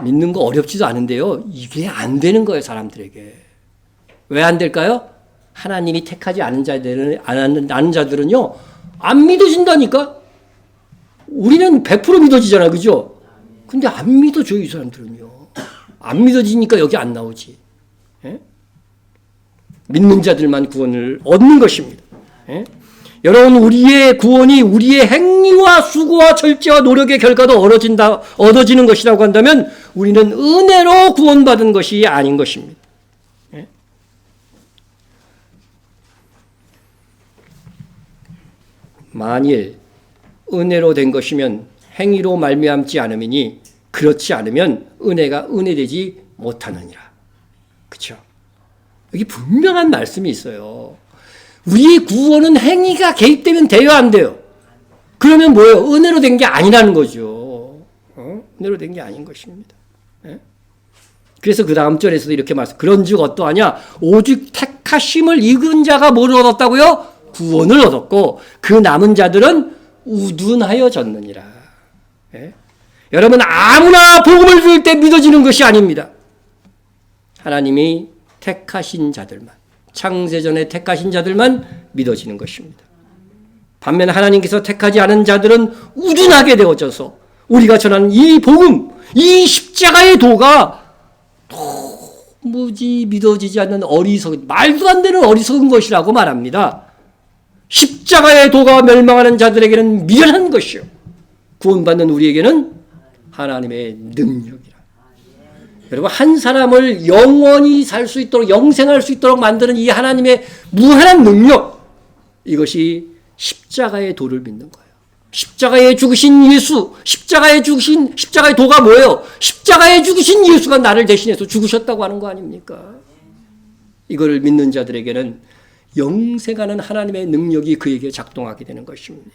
Speaker 1: 믿는 거 어렵지도 않은데요. 이게 안 되는 거예요, 사람들에게. 왜 안 될까요? 하나님이 택하지 않은 자들은요, 안 믿어진다니까? 우리는 100% 믿어지잖아요, 그죠? 근데 안 믿어져요, 이 사람들은요. 안 믿어지니까 여기 안 나오지. 예? 믿는 자들만 구원을 얻는 것입니다. 예? 여러분, 우리의 구원이 우리의 행위와 수고와 절제와 노력의 결과도 얻어지는 것이라고 한다면 우리는 은혜로 구원받은 것이 아닌 것입니다. 예? 만일 은혜로 된 것이면 행위로 말미암지 않음이니 그렇지 않으면 은혜가 은혜되지 못하느니라. 그렇죠? 여기 분명한 말씀이 있어요. 우리의 구원은 행위가 개입되면 돼요, 안 돼요? 그러면 뭐예요? 은혜로 된 게 아니라는 거죠. 은혜로 된 게 아닌 것입니다. 네? 그래서 그 다음 절에서도 이렇게 말씀. 그런즉 어떠하냐? 오직 택하심을 입은 자가 뭘 얻었다고요? 구원을 얻었고 그 남은 자들은 우둔하여졌느니라. 네? 여러분, 아무나 복음을 들을 때 믿어지는 것이 아닙니다. 하나님이 택하신 자들만, 창세전에 택하신 자들만 믿어지는 것입니다. 반면 하나님께서 택하지 않은 자들은 우둔하게 되어져서 우리가 전하는 이 복음, 이 십자가의 도가 도무지 믿어지지 않는 말도 안 되는 어리석은 것이라고 말합니다. 십자가의 도가 멸망하는 자들에게는 미련한 것이요, 구원받는 우리에게는 하나님의 능력이라. 여러분, 한 사람을 영원히 살 수 있도록, 영생할 수 있도록 만드는 이 하나님의 무한한 능력, 이것이 십자가의 도를 믿는 거예요. 십자가에 죽으신 예수, 십자가의 도가 뭐예요? 십자가에 죽으신 예수가 나를 대신해서 죽으셨다고 하는 거 아닙니까? 이거를 믿는 자들에게는 영생하는 하나님의 능력이 그에게 작동하게 되는 것입니다.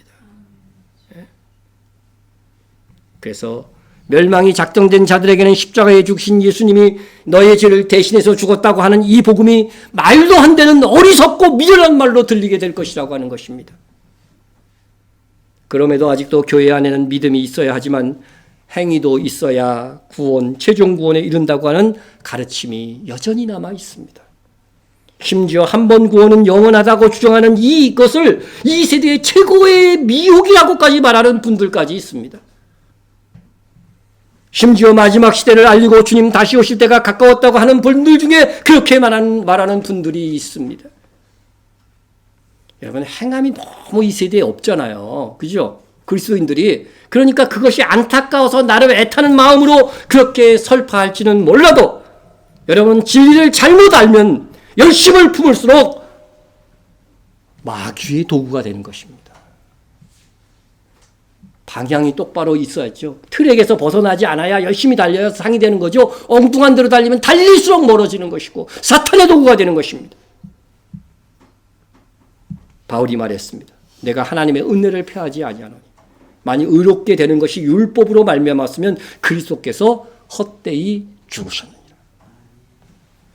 Speaker 1: 그래서 멸망이 작정된 자들에게는 십자가에 죽으신 예수님이 너의 죄를 대신해서 죽었다고 하는 이 복음이 말도 안 되는 어리석고 미련한 말로 들리게 될 것이라고 하는 것입니다. 그럼에도 아직도 교회 안에는 믿음이 있어야 하지만 행위도 있어야 구원, 최종 구원에 이른다고 하는 가르침이 여전히 남아 있습니다. 심지어 한 번 구원은 영원하다고 주장하는 이것을 이 세대의 최고의 미혹이라고까지 말하는 분들까지 있습니다. 심지어 마지막 시대를 알리고 주님 다시 오실 때가 가까웠다고 하는 분들 중에 그렇게 말하는 분들이 있습니다. 여러분, 행함이 너무 이 세대에 없잖아요. 그죠? 그리스도인들이. 그러니까 그것이 안타까워서 나름 애타는 마음으로 그렇게 설파할지는 몰라도 여러분, 진리를 잘못 알면 열심을 품을수록 마귀의 도구가 되는 것입니다. 방향이 똑바로 있어야죠. 트랙에서 벗어나지 않아야 열심히 달려야 상이 되는 거죠. 엉뚱한 대로 달리면 달릴수록 멀어지는 것이고 사탄의 도구가 되는 것입니다. 바울이 말했습니다. 내가 하나님의 은혜를 폐하지 아니하노니 만일 의롭게 되는 것이 율법으로 말미암았으면 그리스도께서 헛되이 죽으셨느니라.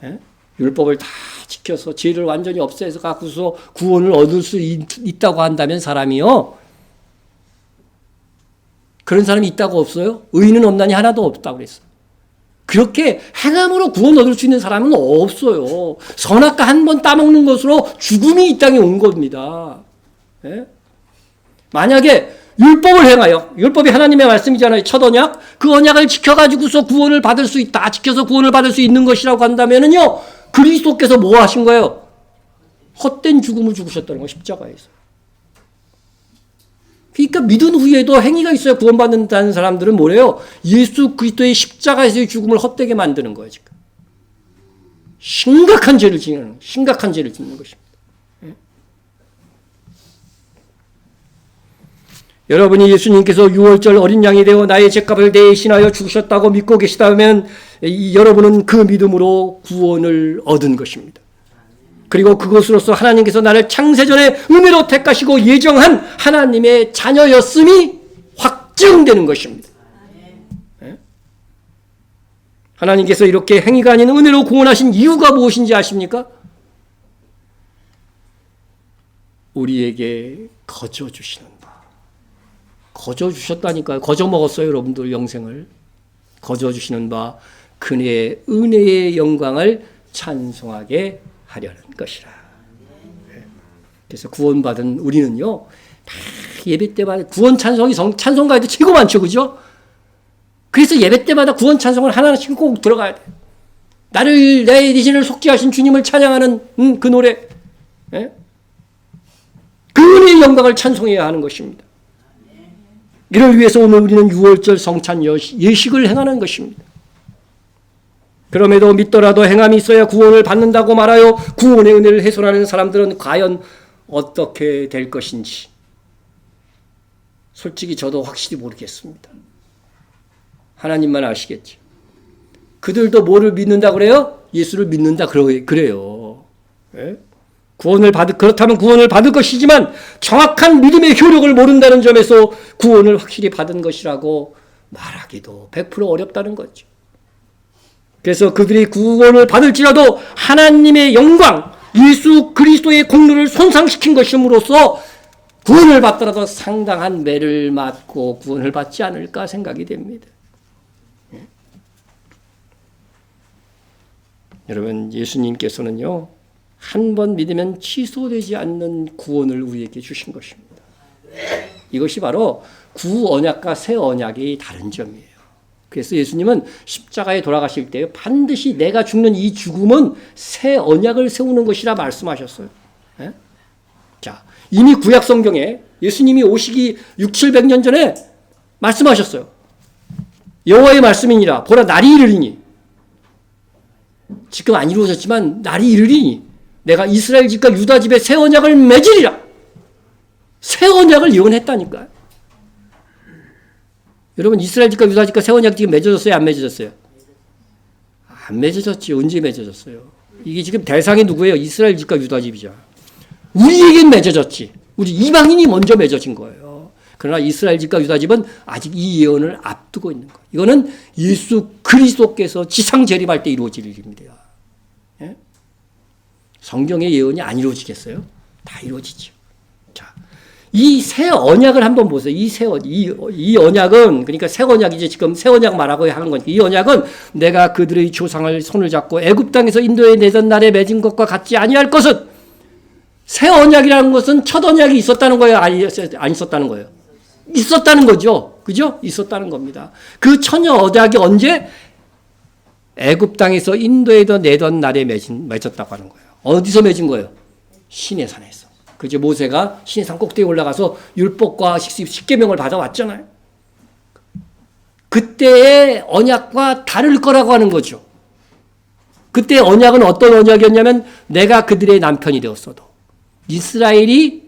Speaker 1: 예? 율법을 다 지켜서 죄를 완전히 없애서 갖고서 구원을 얻을 수 있다고 한다면 사람이요, 그런 사람이 있다고 없어요? 의인은 없나니 하나도 없다고 그랬어요. 그렇게 행함으로 구원 얻을 수 있는 사람은 없어요. 선악과 한 번 따먹는 것으로 죽음이 이 땅에 온 겁니다. 예? 만약에 율법을 행하여, 율법이 하나님의 말씀이잖아요. 첫 언약. 그 언약을 지켜가지고서 구원을 받을 수 있다. 지켜서 구원을 받을 수 있는 것이라고 한다면은요, 그리스도께서 뭐 하신 거예요? 헛된 죽음을 죽으셨다는 거, 십자가에서. 그러니까 믿은 후에도 행위가 있어야 구원받는다는 사람들은 뭐래요? 예수 그리스도의 십자가에서의 죽음을 헛되게 만드는 거예요, 지금. 심각한 죄를 짓는 것입니다. 예? 여러분이 예수님께서 6월절 어린 양이 되어 나의 죄값을 대신하여 죽으셨다고 믿고 계시다면 여러분은 그 믿음으로 구원을 얻은 것입니다. 그리고 그것으로서 하나님께서 나를 창세전에 은혜로 택하시고 예정한 하나님의 자녀였음이 확증되는 것입니다. 하나님께서 이렇게 행위가 아닌 은혜로 구원하신 이유가 무엇인지 아십니까? 우리에게 거저 주시는 바. 거저 주셨다니까요. 거저 먹었어요, 여러분들 영생을. 거저 주시는 바 그의 은혜의 영광을 찬송하게 하려는 것이라. 그래서 구원받은 우리는요, 다 예배 때마다 구원 찬송이 찬송가에도 최고 많죠, 그죠? 그래서 예배 때마다 구원 찬송을 하나씩 꼭 들어가야 돼요. 나를 내 대신을 속죄하신 주님을 찬양하는 그 노래, 예? 그 은혜의 영광을 찬송해야 하는 것입니다. 이를 위해서 오늘 우리는 6월절 성찬 예식을 행하는 것입니다. 그럼에도 믿더라도 행함이 있어야 구원을 받는다고 말하여 구원의 은혜를 훼손하는 사람들은 과연 어떻게 될 것인지 솔직히 저도 확실히 모르겠습니다. 하나님만 아시겠죠. 그들도 뭐를 믿는다 그래요? 예수를 믿는다 그래요. 예? 그렇다면 구원을 받을 것이지만 정확한 믿음의 효력을 모른다는 점에서 구원을 확실히 받은 것이라고 말하기도 100% 어렵다는 거죠. 그래서 그들이 구원을 받을지라도 하나님의 영광, 예수 그리스도의 공로를 손상시킨 것임으로써 구원을 받더라도 상당한 매를 맞고 구원을 받지 않을까 생각이 됩니다. 여러분, 예수님께서는요, 한 번 믿으면 취소되지 않는 구원을 우리에게 주신 것입니다. 이것이 바로 구언약과 새 언약이 다른 점이에요. 그래서 예수님은 십자가에 돌아가실 때 반드시 내가 죽는 이 죽음은 새 언약을 세우는 것이라 말씀하셨어요. 예? 자, 이미 구약 성경에 예수님이 오시기 600~700년 전에 말씀하셨어요. 여호와의 말씀이니라 보라 날이 이르리니, 지금 안 이루어졌지만 날이 이르리니 내가 이스라엘 집과 유다 집에 새 언약을 맺으리라. 새 언약을 예언했다니까요. 여러분, 이스라엘 집과 유다 집과 새 언약 지금 맺어졌어요? 안 맺어졌어요? 안 맺어졌지. 언제 맺어졌어요? 이게 지금 대상이 누구예요? 이스라엘 집과 유다 집이죠. 우리에겐 맺어졌지. 우리 이방인이 먼저 맺어진 거예요. 그러나 이스라엘 집과 유다 집은 아직 이 예언을 앞두고 있는 거예요. 이거는 예수 그리스도께서 지상 재림할 때 이루어질 일입니다. 예? 성경의 예언이 안 이루어지겠어요? 다 이루어지죠. 자, 이 새 언약을 한번 보세요. 이 언약은, 그러니까 새 언약이지, 지금 새 언약 말하고 하는 거니까, 이 언약은 내가 그들의 조상을 손을 잡고 애굽 땅에서 인도에 내던 날에 맺은 것과 같지 아니할 것은, 새 언약이라는 것은 첫 언약이 있었다는 거예요? 안 있었다는 거예요? 있었다는 거죠. 그죠? 있었다는 겁니다. 그 첫 언약이 언제? 애굽 땅에서 인도에 내던 날에 맺었다고 하는 거예요. 어디서 맺은 거예요? 시내 산에서. 그죠? 모세가 시내 산 꼭대기에 올라가서 율법과 십계명을 받아왔잖아요. 그때의 언약과 다를 거라고 하는 거죠. 그때 언약은 어떤 언약이었냐면 내가 그들의 남편이 되었어도 이스라엘이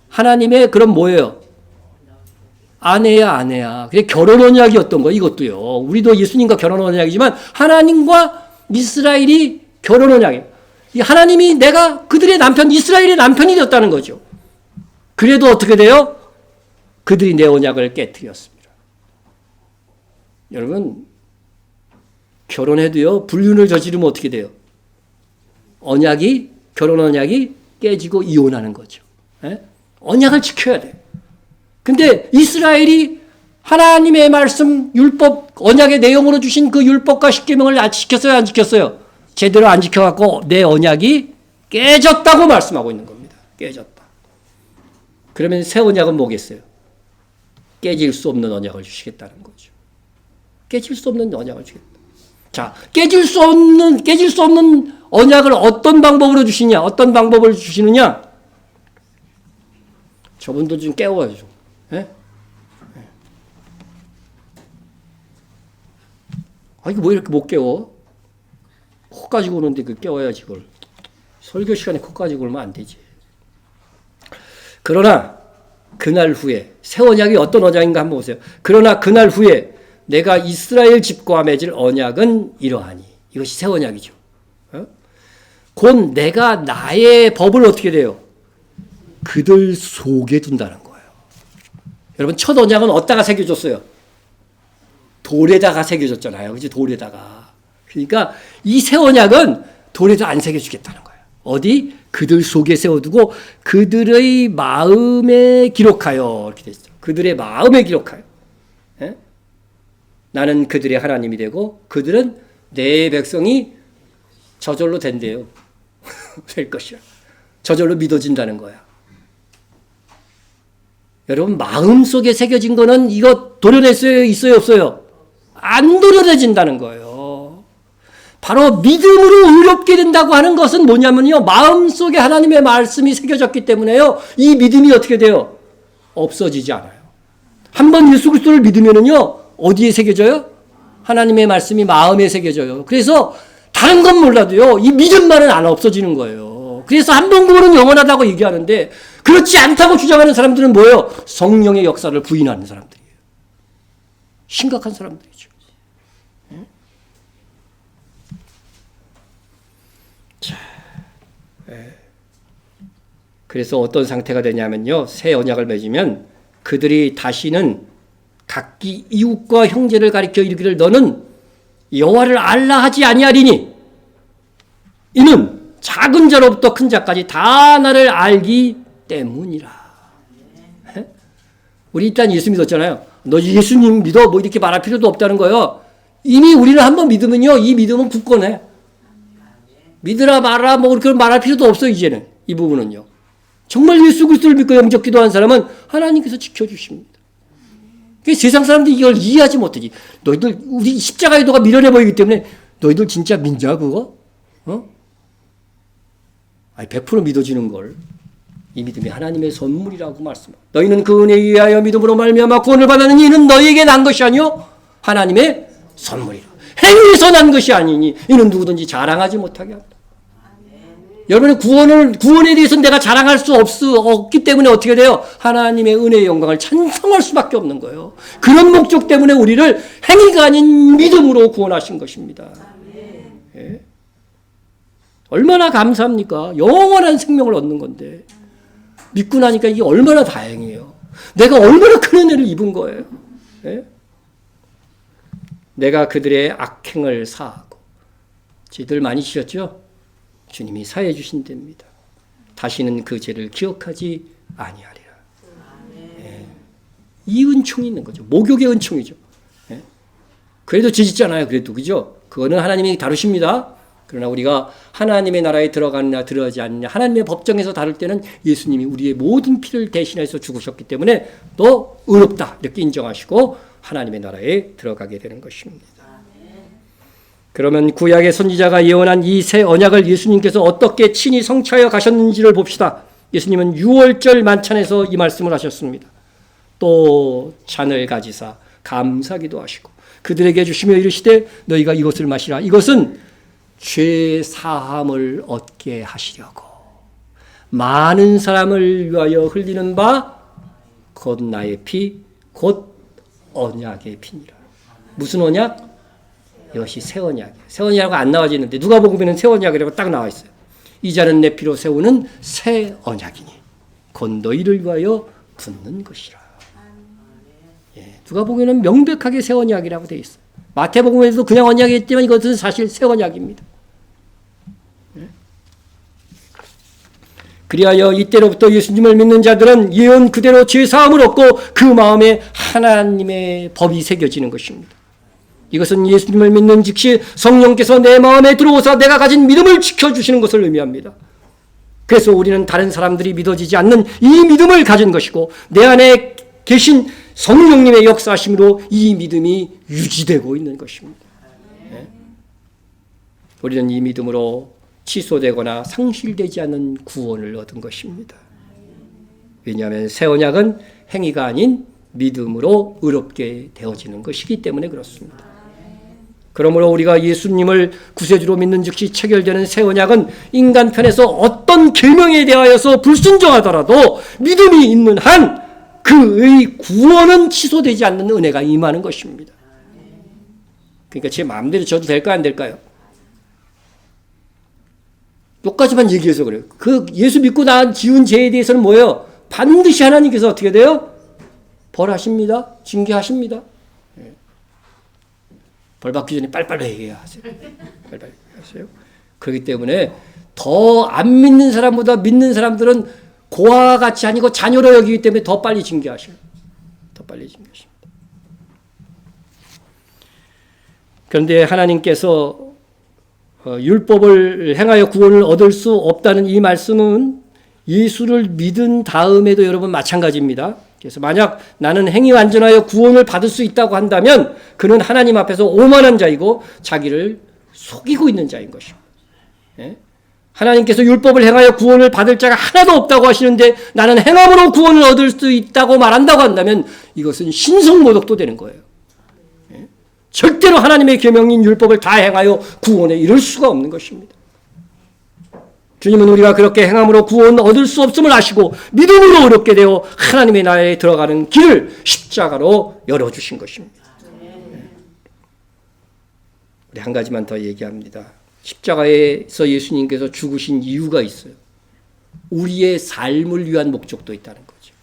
Speaker 1: 하나님의 그런 뭐예요? 아내야. 그게 결혼 언약이었던 거, 이것도요. 우리도 예수님과 결혼 언약이지만 하나님과 이스라엘이 결혼 언약이에요. 하나님이 내가 그들의 남편, 이스라엘의 남편이 되었다는 거죠. 그래도 어떻게 돼요? 그들이 내 언약을 깨뜨렸습니다. 여러분, 결혼해도요, 불륜을 저지르면 어떻게 돼요? 결혼 언약이 깨지고 이혼하는 거죠. 예? 언약을 지켜야 돼요. 근데 이스라엘이 하나님의 말씀, 율법, 언약의 내용으로 주신 그 율법과 십계명을 지켰어요, 안 지켰어요? 제대로 안 지켜갖고 내 언약이 깨졌다고 말씀하고 있는 겁니다. 깨졌다. 그러면 새 언약은 뭐겠어요? 깨질 수 없는 언약을 주시겠다는 거죠. 깨질 수 없는 언약을 주겠다. 자, 깨질 수 없는 언약을 어떤 방법으로 주시냐? 어떤 방법을 주시느냐? 저분들 좀 깨워야죠. 예? 이거 뭐 이렇게 못 깨워? 코 가지고 오는데 그 깨워야지, 그걸. 설교 시간에 코 가지고 오면 안 되지. 그러나, 그날 후에, 새 언약이 어떤 언약인가 한번 보세요. 그러나 그날 후에 내가 이스라엘 집과 맺을 언약은 이러하니. 이것이 새 언약이죠. 곧 내가 나의 법을 어떻게 돼요? 그들 속에 둔다는 거예요. 여러분 첫 언약은 어디다가 새겨줬어요? 돌에다가 새겨졌잖아요. 그죠? 돌에다가. 그러니까 이 새 언약은 돌에다 안 새겨주겠다는 거예요. 어디? 그들 속에 세워두고 그들의 마음에 기록하여 이렇게 돼 있어요. 그들의 마음에 기록하여. 예? 나는 그들의 하나님이 되고 그들은 내 백성이 저절로 된대요. 될 것이야. 저절로 믿어진다는 거야. 여러분 마음속에 새겨진 거는 이거 도려낼 수 있어요 없어요? 안 도려내진다는 거예요. 바로 믿음으로 의롭게 된다고 하는 것은 뭐냐면요. 마음속에 하나님의 말씀이 새겨졌기 때문에요. 이 믿음이 어떻게 돼요? 없어지지 않아요. 한번 예수 그리스도를 믿으면은요. 어디에 새겨져요? 하나님의 말씀이 마음에 새겨져요. 그래서 다른 건 몰라도요. 이 믿음만은 안 없어지는 거예요. 그래서 한 번 구원은 영원하다고 얘기하는데 그렇지 않다고 주장하는 사람들은 뭐예요? 성령의 역사를 부인하는 사람들이에요. 심각한 사람들이죠. 자, 그래서 어떤 상태가 되냐면요. 새 언약을 맺으면 그들이 다시는 각기 이웃과 형제를 가리켜 이르기를 너는 여호와를 알라 하지 아니하리니 이는 작은 자로부터 큰 자까지 다 나를 알기 때문이라. 우리 일단 예수 믿었잖아요. 너 예수님 믿어? 뭐 이렇게 말할 필요도 없다는 거예요. 이미 우리는 한번 믿으면요. 이 믿음은 굳건해. 믿으라 말아 뭐 그렇게 말할 필요도 없어요. 이제는 이 부분은요. 정말 예수 그리스도를 믿고 영접 기도한 사람은 하나님께서 지켜주십니다. 세상 사람들이 이걸 이해하지 못하지. 너희들 우리 십자가의 도가 미련해 보이기 때문에 너희들 진짜 믿냐 그거? 아니 100% 믿어지는 걸. 이 믿음이 하나님의 선물이라고 말씀합니다. 너희는 그 은혜에 의하여 믿음으로 말미암아 구원을 받았느니 이는 너희에게 난 것이 아니요 하나님의 선물이라. 행위에서 난 것이 아니니 이는 누구든지 자랑하지 못하게 한다. 여러분의 구원에 대해서 내가 자랑할 수 없기 때문에 어떻게 돼요? 하나님의 은혜의 영광을 찬송할 수밖에 없는 거예요. 그런 목적 때문에 우리를 행위가 아닌 믿음으로 구원하신 것입니다. 예? 얼마나 감사합니까? 영원한 생명을 얻는 건데 믿고 나니까 이게 얼마나 다행이에요. 내가 얼마나 큰 은혜를 입은 거예요. 예? 내가 그들의 악행을 사하고 죄들 많이 지셨죠? 주님이 사해 주신답니다. 다시는 그 죄를 기억하지 아니하리라. 예. 이 은총이 있는 거죠. 목욕의 은총이죠. 예. 그래도 죄 짓잖아요. 그래도 그죠? 그거는 하나님이 다루십니다. 그러나 우리가 하나님의 나라에 들어가느냐 들어가지 않느냐 하나님의 법정에서 다룰 때는 예수님이 우리의 모든 피를 대신해서 죽으셨기 때문에 너 의롭다 이렇게 인정하시고 하나님의 나라에 들어가게 되는 것입니다. 그러면 구약의 선지자가 예언한 이 새 언약을 예수님께서 어떻게 친히 성취하여 가셨는지를 봅시다. 예수님은 유월절 만찬에서 이 말씀을 하셨습니다. 또 잔을 가지사 감사기도 하시고 그들에게 주시며 이르시되 너희가 이것을 마시라. 이것은 죄 사함을 얻게 하시려고 많은 사람을 위하여 흘리는 바 곧 나의 피 곧 언약의 피니라. 무슨 언약? 이것이 새 언약이에요. 새 언약이라고 안 나와져 있는데 누가복음에는 새 언약이라고 딱 나와 있어요. 이 자는 내 피로 세우는 새 언약이니 곧 너희를 위하여 붓는 것이라. 예, 누가복음에는 명백하게 새 언약이라고 되어 있어요. 마태복음에도 그냥 언약이었지만 이것은 사실 새 언약입니다. 예? 그리하여 이때로부터 예수님을 믿는 자들은 예언 그대로 죄 사함을 얻고 그 마음에 하나님의 법이 새겨지는 것입니다. 이것은 예수님을 믿는 즉시 성령께서 내 마음에 들어오사 내가 가진 믿음을 지켜주시는 것을 의미합니다. 그래서 우리는 다른 사람들이 믿어지지 않는 이 믿음을 가진 것이고 내 안에 계신 성령님의 역사하심으로 이 믿음이 유지되고 있는 것입니다. 네? 우리는 이 믿음으로 취소되거나 상실되지 않는 구원을 얻은 것입니다. 왜냐하면 새 언약은 행위가 아닌 믿음으로 의롭게 되어지는 것이기 때문에 그렇습니다. 그러므로 우리가 예수님을 구세주로 믿는 즉시 체결되는 새 언약은 인간 편에서 어떤 계명에 대하여서 불순종하더라도 믿음이 있는 한 그의 구원은 취소되지 않는 은혜가 임하는 것입니다. 그러니까 제 마음대로 져도 될까 안 될까요? 여기까지만 얘기해서 그래요. 그 예수 믿고 난 지은 죄에 대해서는 뭐예요? 반드시 하나님께서 어떻게 돼요? 벌하십니다. 징계하십니다. 예. 벌 받기 전에 빨리빨리 얘기해야 하세요. 빨리빨리 하세요. 그렇기 때문에 더 안 믿는 사람보다 믿는 사람들은 고아와 같이 아니고 자녀로 여기기 때문에 더 빨리 징계하셔요. 더 빨리 징계하십니다. 그런데 하나님께서 율법을 행하여 구원을 얻을 수 없다는 이 말씀은 예수를 믿은 다음에도 여러분 마찬가지입니다. 그래서 만약 나는 행위 완전하여 구원을 받을 수 있다고 한다면 그는 하나님 앞에서 오만한 자이고 자기를 속이고 있는 자인 것입니다. 예? 하나님께서 율법을 행하여 구원을 받을 자가 하나도 없다고 하시는데 나는 행함으로 구원을 얻을 수 있다고 말한다고 한다면 이것은 신성모독도 되는 거예요. 예? 절대로 하나님의 계명인 율법을 다 행하여 구원에 이를 수가 없는 것입니다. 주님은 우리가 그렇게 행함으로 구원 얻을 수 없음을 아시고 믿음으로 어렵게 되어 하나님의 나라에 들어가는 길을 십자가로 열어주신 것입니다. 우리 한 가지만 더 얘기합니다. 십자가에서 예수님께서 죽으신 이유가 있어요. 우리의 삶을 위한 목적도 있다는 거죠.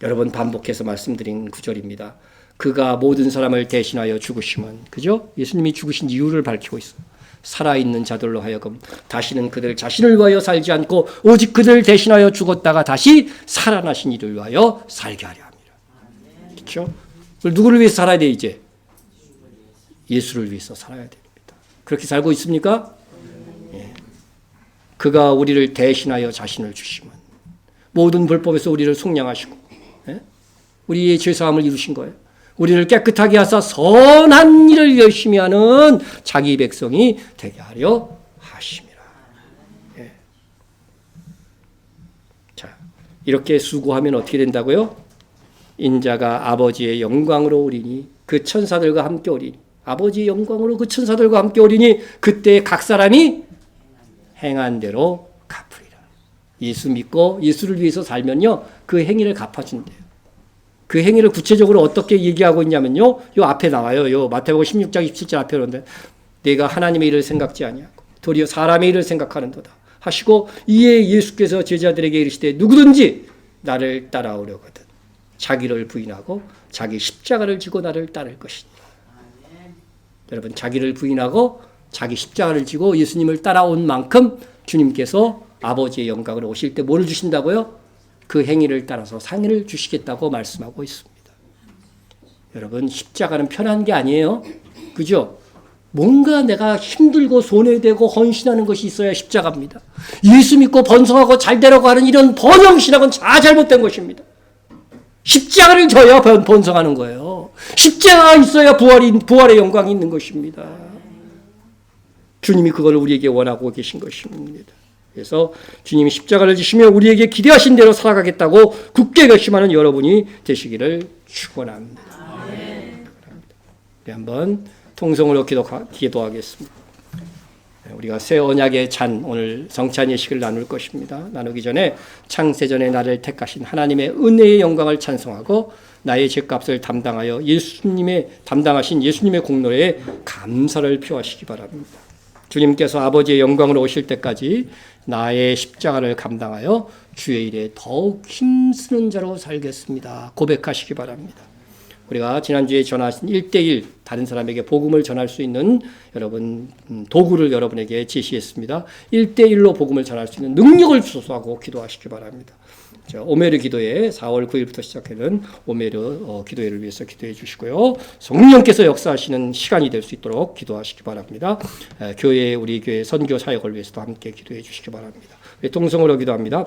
Speaker 1: 여러 번 반복해서 말씀드린 구절입니다. 그가 모든 사람을 대신하여 죽으심은, 그죠? 예수님이 죽으신 이유를 밝히고 있어요. 살아있는 자들로 하여금 다시는 그들 자신을 위하여 살지 않고 오직 그들 대신하여 죽었다가 다시 살아나신 이를 위하여 살게 하려 합니다. 그렇죠? 누구를 위해서 살아야 돼 이제? 예수를 위해서 살아야 됩니다. 그렇게 살고 있습니까? 예. 그가 우리를 대신하여 자신을 주시면 모든 불법에서 우리를 속량하시고 예? 우리의 죄사함을 이루신 거예요. 우리를 깨끗하게 하사 선한 일을 열심히 하는 자기 백성이 되게 하려 하심이라. 예. 자, 이렇게 수고하면 어떻게 된다고요? 인자가 아버지의 영광으로 오리니 그 천사들과 함께 오리니 아버지의 영광으로 그 천사들과 함께 오리니 그때 각 사람이 행한 대로 갚으리라. 예수 믿고 예수를 위해서 살면요 그 행위를 갚아준대요. 그 행위를 구체적으로 어떻게 얘기하고 있냐면요. 요 앞에 나와요. 요 마태복음 16장 27절 앞에 오는데 내가 하나님의 일을 생각지 아니하고 도리어 사람의 일을 생각하는도다 하시고 이에 예수께서 제자들에게 이르시되 누구든지 나를 따라오려거든 자기를 부인하고 자기 십자가를 지고 나를 따를 것이니라. 여러분 자기를 부인하고 자기 십자가를 지고 예수님을 따라온 만큼 주님께서 아버지의 영광으로 오실 때 뭐를 주신다고요? 그 행위를 따라서 상을 주시겠다고 말씀하고 있습니다. 여러분 십자가는 편한 게 아니에요. 그죠? 뭔가 내가 힘들고 손해되고 헌신하는 것이 있어야 십자가입니다. 예수 믿고 번성하고 잘 되려고 하는 이런 번영신학은 다 잘못된 것입니다. 십자가를 져야 번성하는 거예요. 십자가가 있어야 부활의 영광이 있는 것입니다. 주님이 그걸 우리에게 원하고 계신 것입니다. 그래서 주님이 십자가를 지시며 우리에게 기대하신 대로 살아가겠다고 굳게 결심하는 여러분이 되시기를 축원합니다. 우리 한번 통성으로 기도하겠습니다. 우리가 새 언약의 잔 오늘 성찬 예식을 나눌 것입니다. 나누기 전에 창세전에 나를 택하신 하나님의 은혜의 영광을 찬송하고 나의 죄값을 담당하여 담당하신 예수님의 공로에 감사를 표하시기 바랍니다. 주님께서 아버지의 영광으로 오실 때까지 나의 십자가를 감당하여 주의 일에 더욱 힘쓰는 자로 살겠습니다. 고백하시기 바랍니다. 우리가 지난주에 전하신 1:1 다른 사람에게 복음을 전할 수 있는 여러분 도구를 여러분에게 제시했습니다. 1:1로 복음을 전할 수 있는 능력을 주소서하고 기도하시기 바랍니다. 오메르 기도회 4월 9일부터 시작하는 오메르 기도회를 위해서 기도해 주시고요. 성령께서 역사하시는 시간이 될 수 있도록 기도하시기 바랍니다. 우리 교회 선교 사역을 위해서도 함께 기도해 주시기 바랍니다. 통성으로 기도합니다.